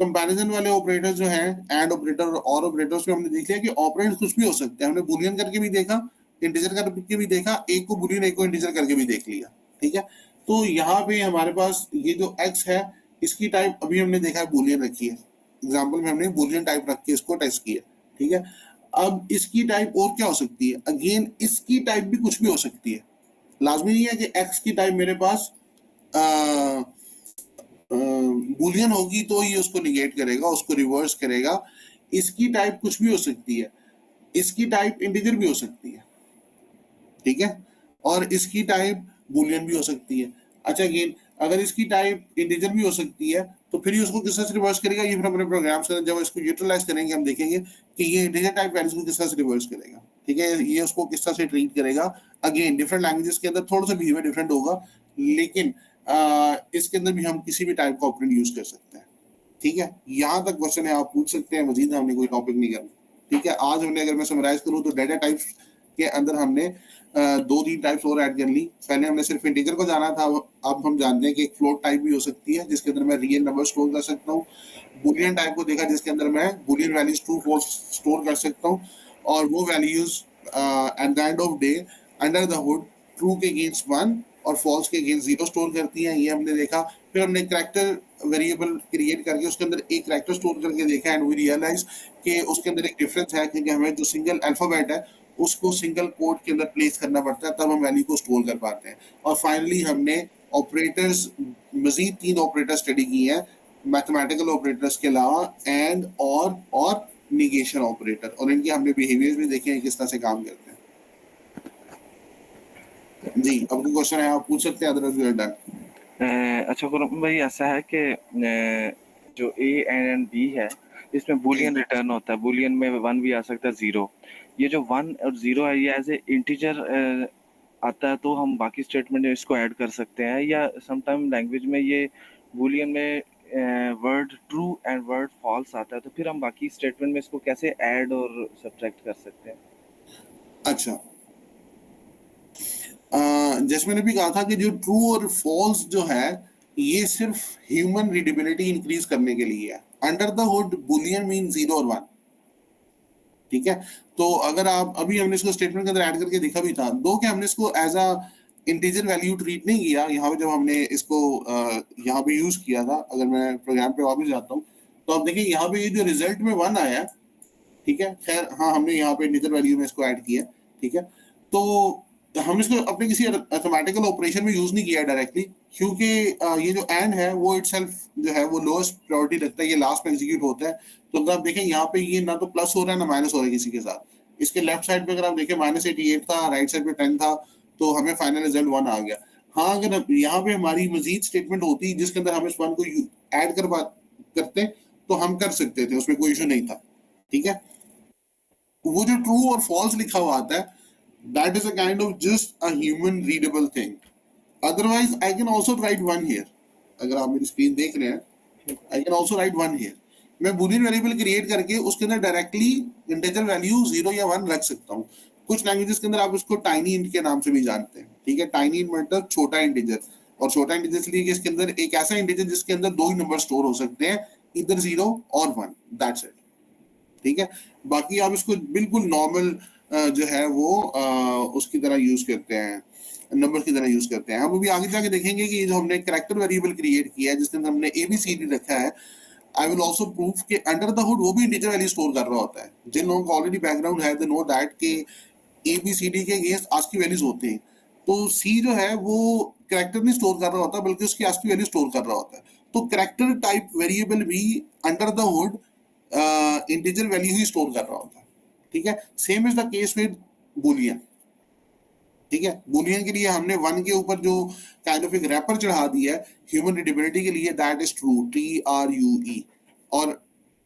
कंपैरिजन वाले ऑपरेटर्स जो हैं, एंड ऑपरेटर और ऑपरेटर्स में हमने देख लिया कि ऑपरेंड्स कुछ भी हो सकते हैं। हमने बूलियन करके भी देखा, इंटीजर करके भी देखा, एक को बूलियन एक को इंटीजर करके भी देख लिया, ठीक है। तो यहाँ पे हमारे पास ये जो x है, इसकी टाइप अभी हमने देखा है बूलियन रखी है, एग्जाम्पल में हमने बूलियन टाइप रख के इसको टेस्ट किया, ठीक है। अब इसकी टाइप और क्या हो सकती है, अगेन इसकी टाइप भी कुछ भी हो सकती है। लाजमी नहीं है कि x की टाइप मेरे पास बूलियन होगी तो ये उसको निगेट करेगा, उसको रिवर्स करेगा। इसकी टाइप कुछ भी हो सकती है, इसकी टाइप इंटीजर भी हो सकती है, ठीक है, और इसकी टाइप बूलियन भी हो सकती है। अच्छा अगेन, अगर इसकी टाइप इंटीजर भी हो सकती है, तो फिर ये उसको किस तरह से रिवर्स करेगा, ये फिर अपने प्रोग्राम्स के अंदर जब इसको यूटिलाइज करेंगे, हम देखेंगे कि ये इंटीजर टाइप वैल्यूज को किस तरह से रिवर्स करेगा, ठीक है, ये उसको किस तरह से ट्रीट करेगा। अगेन डिफरेंट लैंग्वेजेस के अंदर थोड़ा सा बिहेवियर डिफरेंट होगा, लेकिन इसके अंदर भी हम किसी भी टाइप का ऑपरेंड यूज कर सकते हैं, ठीक है। यहाँ तक क्वेश्चन है, आप पूछ सकते हैं, मजीद हमने कोई टॉपिक नहीं करना, ठीक है। आज हमने, अगर मैं समराइज करूँ, तो डाटा टाइप्स के अंदर हमने दो तीन टाइप्स और ऐड कर ली। पहले हमने सिर्फ इंटीजर को जाना था, अब हम जानते हैं कि एक फ्लोट टाइप भी हो सकती है, जिसके अंदर मैं रियल नंबर स्टोर कर सकता हूँ। बूलियन टाइप को देखा, जिसके अंदर मैं boolean values true false store कर सकता हूँ, और वो values at the end of day under the hood true के अगेंस्ट 1 और फॉल्स के अगेंस्ट 0 स्टोर करती हैं, ये हमने देखा। फिर हमने कैरेक्टर वेरिएबल क्रिएट करके उसके अंदर एक कैरेक्टर स्टोर करके देखा, एंड वी रियलाइज कि उसके अंदर एक डिफरेंस है, क्योंकि हमें जो सिंगल अल्फाबेट है उसको सिंगल कोड के अंदर प्लेस करना पड़ता है, तब हम वैल्यू को स्टोर कर पाते हैं। और फाइनली हमने ऑपरेटर्स, मजीद 3 ऑपरेटर स्टडी की हैं मैथमेटिकल ऑपरेटर्स के अलावा, एंड और निगेशन ऑपरेटर, और इनके हमने बिहेवियर्स भी देखे हैं किस तरह से काम करते हैं। जी, अब कोई क्वेश्चन है आप पूछ सकते हैं, अदरवाइज वी आर डन। अच्छा खुरम भाई, ऐसा है कि जो ए एंड बी है, इसमें बूलियन रिटर्न होता है, बूलियन में 1 भी आ सकता है, 0। ये जो 1 और 0 है, ये एज ए इंटीजर आता है, तो हम बाकी स्टेटमेंट में इसको ऐड कर सकते हैं, या समटाइम लैंग्वेज में ये बूलियन में word true and word false आता है, तो फिर हम बाकी स्टेटमेंट में इसको कैसे ऐड और सब्ट्रैक्ट कर सकते हैं? अच्छा, जैसे मैंने भी कहा था कि जो ट्रू और फॉल्स जो है, ये सिर्फ ह्यूमन रीडेबिलिटी इंक्रीज करने के लिए है। Under the hood Boolean mean 0 और 1, ठीक है। तो अगर आप, अभी हमने इसको स्टेटमेंट के अंदर ऐड करके देखा भी था, दो कि हमने इसको as a integer value treat नहीं किया यहाँ पे, जब हमने इसको यहाँ पे यूज किया था। अगर मैं प्रोग्राम पे वापस जाता हूँ, तो आप देखिए यहाँ पे ये जो रिजल्ट में 1 आया, ठीक है, खैर हाँ, हमने यहाँ पे इंटीजर वैल्यू में इसको ऐड किया, ठीक है। तो हमने इसको अपने किसी अर्थमेटिकल ऑपरेशन में यूज नहीं किया डायरेक्टली, क्योंकि ये जो एंड है वो इटसेल्फ जो है वो लोएस्ट प्रायोरिटी रखता है, ये लास्ट में एग्जीक्यूट होता है। तो अगर आप देखें यहाँ पे, ये ना तो प्लस हो रहा है ना माइनस हो रहा है किसी के साथ। इसके लेफ्ट साइड पे अगर आप देखें -88 था, राइट साइड पे 10 था, तो हमें फाइनल रिजल्ट 1 आ गया। हाँ, अगर यहाँ पे हमारी मजीद स्टेटमेंट होती जिसके अंदर हम इस वन को ऐड करते तो हम कर सकते थे, उसमें कोई इशू नहीं था, ठीक है। वो जो ट्रू और फॉल्स लिखा हुआ आता है, that is a kind of just a human readable thing. Otherwise I can also right one here, अगर आप मेरी स्क्रीन देख रहे हैं, आई can also right one here. मैं बूलियन वेरिएबल क्रिएट करके उसके अंदर डायरेक्टली इंटीजर वैल्यू 0 या 1 रख सकता हूँ। कुछ लैंग्वेजेस के अंदर आप उसको टाइनी इंट के नाम से भी जानते हैं, ठीक है। टाइनी इंट मतलब छोटा इंटीजर, और छोटा इंटीजर इसलिए कि इसके अंदर एक ऐसा इंटीजर जिसके अंदर दो ही नंबर स्टोर हो सकते हैं, इधर 0 और 1, दैट्स इट, ठीक है। बाकी आप इसको बिल्कुल नॉर्मल जो है वो उसकी तरह यूज करते हैं, नंबर की तरह यूज करते हैं। हम अभी आगे जाके देखेंगे कि जो हमने कैरेक्टर वेरिएबल क्रिएट किया है जिसके अंदर हमने ABCD रखा है, आई विल ऑल्सो प्रूव कि अंडर द हुड वो भी इंटीजर वैल्यू स्टोर कर रहा होता है। जिन लोगों का ऑलरेडी बैकग्राउंड है दे नो दैट के ABCD के अगेंस्ट ASCII वैल्यूज होते हैं, तो C जो है वो कैरेक्टर नहीं स्टोर कर रहा होता बल्कि उसकी ASCII वैल्यू स्टोर कर रहा होता है। तो कैरेक्टर टाइप वेरिएबल भी under the hood integer value he store कर रहा होता है, ठीक है। Same is the case with Boolean, ठीक है। बुलियन के लिए हमने 1 के ऊपर जो काइंड ऑफ एक रैपर चढ़ा दिया है ह्यूमन रीडेबिलिटी के लिए, दैट इज ट्रू, TRUE। और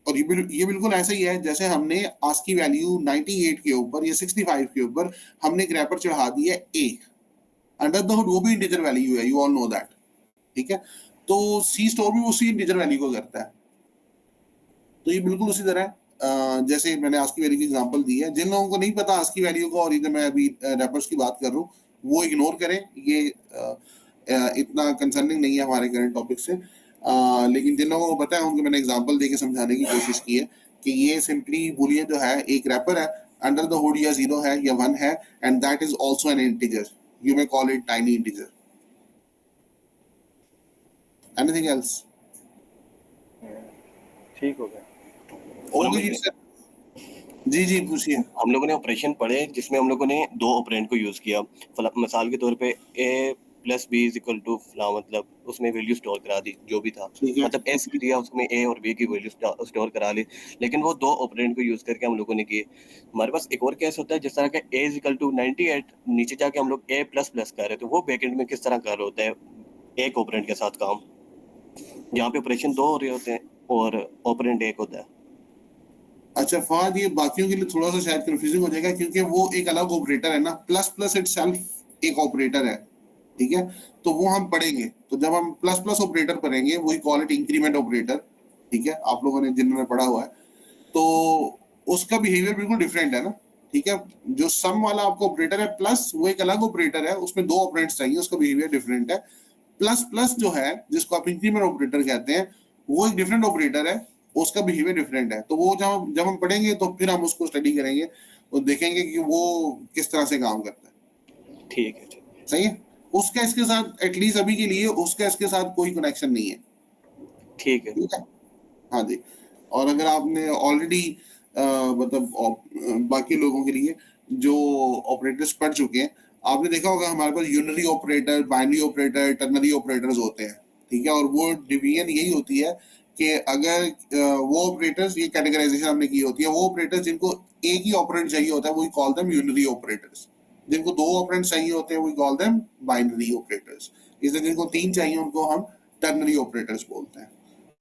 ये बिल्कुल ऐसा ही है जैसे हमने ASCII वैल्यू 98 के ऊपर या 65 के ऊपर हमने एक रैपर चढ़ा दिया है A, अंडर द हुड वो भी इंटीजर वैल्यू है, यू ऑल नो दैट, ठीक है। तो C स्टोर भी उसी इंटीजर वैल्यू को करता है। तो ये बिल्कुल उसी तरह जैसे मैंने ASCII वैल्यू की एग्जांपल दी है। जिन लोगों को नहीं पता ASCII वैल्यू को, और इधर मैं अभी रैपर्स की बात कर रहा हूँ, वो इग्नोर करें, ये इतना कंसर्निंग नहीं है हमारे करंट टॉपिक से। लेकिन जिन लोगों को पता है उनको मैंने एग्जांपल देके समझाने की कोशिश की है कि ये सिंपली बुलियन जो है एक रैपर है, अंडर द हुड या 0 है या 1 है, and that is also an integer, you may call it tiny integer. Anything else? ठीक हो गया। और ओके जी भाई, सर, जी जी पूछिए। हम लोगों ने ऑपरेशन पढ़े जिसमें हम लोगों ने दो ऑपरेंड को यूज किया। मिसाल के तौर पे A+B इज इक्वल टू फला, मतलब उसमें वैल्यू स्टोर करा दी जो भी था, ठीक है, मतलब S की दिया उसमें A और B की वैल्यू स्टोर करा ली। लेकिन वो दो ऑपरेंड को यूज करके हम लोगों ने किए। हमारे पास एक और केस होता है जिस तरह का A इज इक्वल टू 98, नीचे जाके हम लोग A++ कर रहे हैं, तो वो बैकएंड में किस तरह कर रहे होते हैं एक ऑपरेंड के साथ काम, जहाँ पे ऑपरेशन दो हो रहे होते हैं और ऑपरेंड एक होता है। अच्छा फहद, ये बाकियों के लिए थोड़ा सा शायद कंफ्यूजिंग हो जाएगा क्योंकि वो एक अलग ऑपरेटर है ना, प्लस प्लस इटसेल्फ एक ऑपरेटर है, ठीक है। तो वो हम पढ़ेंगे, तो जब हम प्लस प्लस ऑपरेटर पढ़ेंगे वही कॉल इट इंक्रीमेंट ऑपरेटर, ठीक है। आप लोगों ने जिन्होंने पढ़ा हुआ है तो उसका बिहेवियर बिल्कुल डिफरेंट है ना, ठीक है। जो सम वाला आपको ऑपरेटर है प्लस, वो एक अलग ऑपरेटर है, उसमें दो ऑपरेंड्स चाहिए, उसका बिहेवियर डिफरेंट है। प्लस प्लस जो है जिसको आप इंक्रीमेंट ऑपरेटर कहते हैं, वो एक डिफरेंट ऑपरेटर है, उसका बिहेवियर डिफरेंट है। तो वो जब जब हम पढ़ेंगे तो फिर हम उसको स्टडी करेंगे और देखेंगे कि वो किस तरह से काम करता है, ठीक है, सही है। उसका इसके साथ एटलीस्ट अभी के लिए उसका इसके साथ कोई कनेक्शन नहीं है, ठीक है। ठीक है। हाँ जी। और अगर आपने ऑलरेडी मतलब बाकी लोगों के लिए जो ऑपरेटर्स पढ़ चुके हैं, आपने देखा होगा हमारे पास unary operator, binary operator, ternary operators होते हैं, ठीक है। और वो डिवीजन यही होती है कि अगर वो ऑपरेटर्स, ये कैटेगराइजेशन हमने की होती है, वो ऑपरेटर्स जिनको एक ही ऑपरेंड चाहिए होता है वही कॉल देम यूनरी ऑपरेटर्स, जिनको दो ऑपरेंड चाहिए होते हैं वही कॉल देम बाइनरी ऑपरेटर्स, इसलिए जिनको तीन चाहिए उनको हम टर्नरी ऑपरेटर्स बोलते हैं,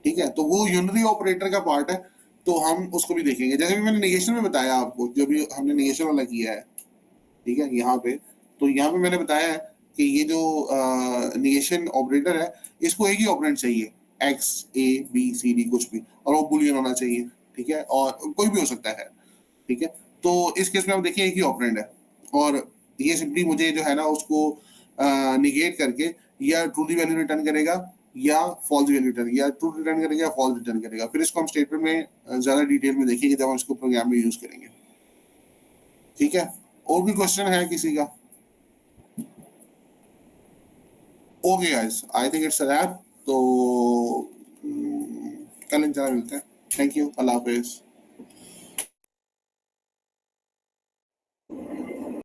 ठीक है। तो वो यूनरी ऑपरेटर का पार्ट है, तो हम उसको भी देखेंगे। जैसे भी मैंने नेगेशन में बताया आपको, जो भी हमने नेगेशन वाला किया है, ठीक है, यहाँ पे, तो यहाँ पे मैंने बताया है कि ये जो नेगेशन ऑपरेटर है, इसको एक ही ऑपरेंड चाहिए, x a b c d कुछ भी, और वो बुलियन होना चाहिए, ठीक है, और कोई भी हो सकता है, ठीक है। तो इस केस में आप देखिए एक ही ऑपरेंड है, और ये सिंपली मुझे जो है ना उसको निगेट करके या ट्रू दी वैल्यू रिटर्न करेगा या फॉल्स वैल्यू रिटर्न, या ट्रू रिटर्न करेगा या फॉल्स रिटर्न करेगा। फिर इसको हम स्टेटमेंट में ज्यादा डिटेल में देखेंगे जब हम इसको प्रोग्राम में यूज करेंगे, ठीक है। और भी क्वेश्चन है किसी का? Okay guys, I think it's a wrap. तो कल इंशाल्लाह मिलते हैं। थैंक यू, अल्लाह हाफिज।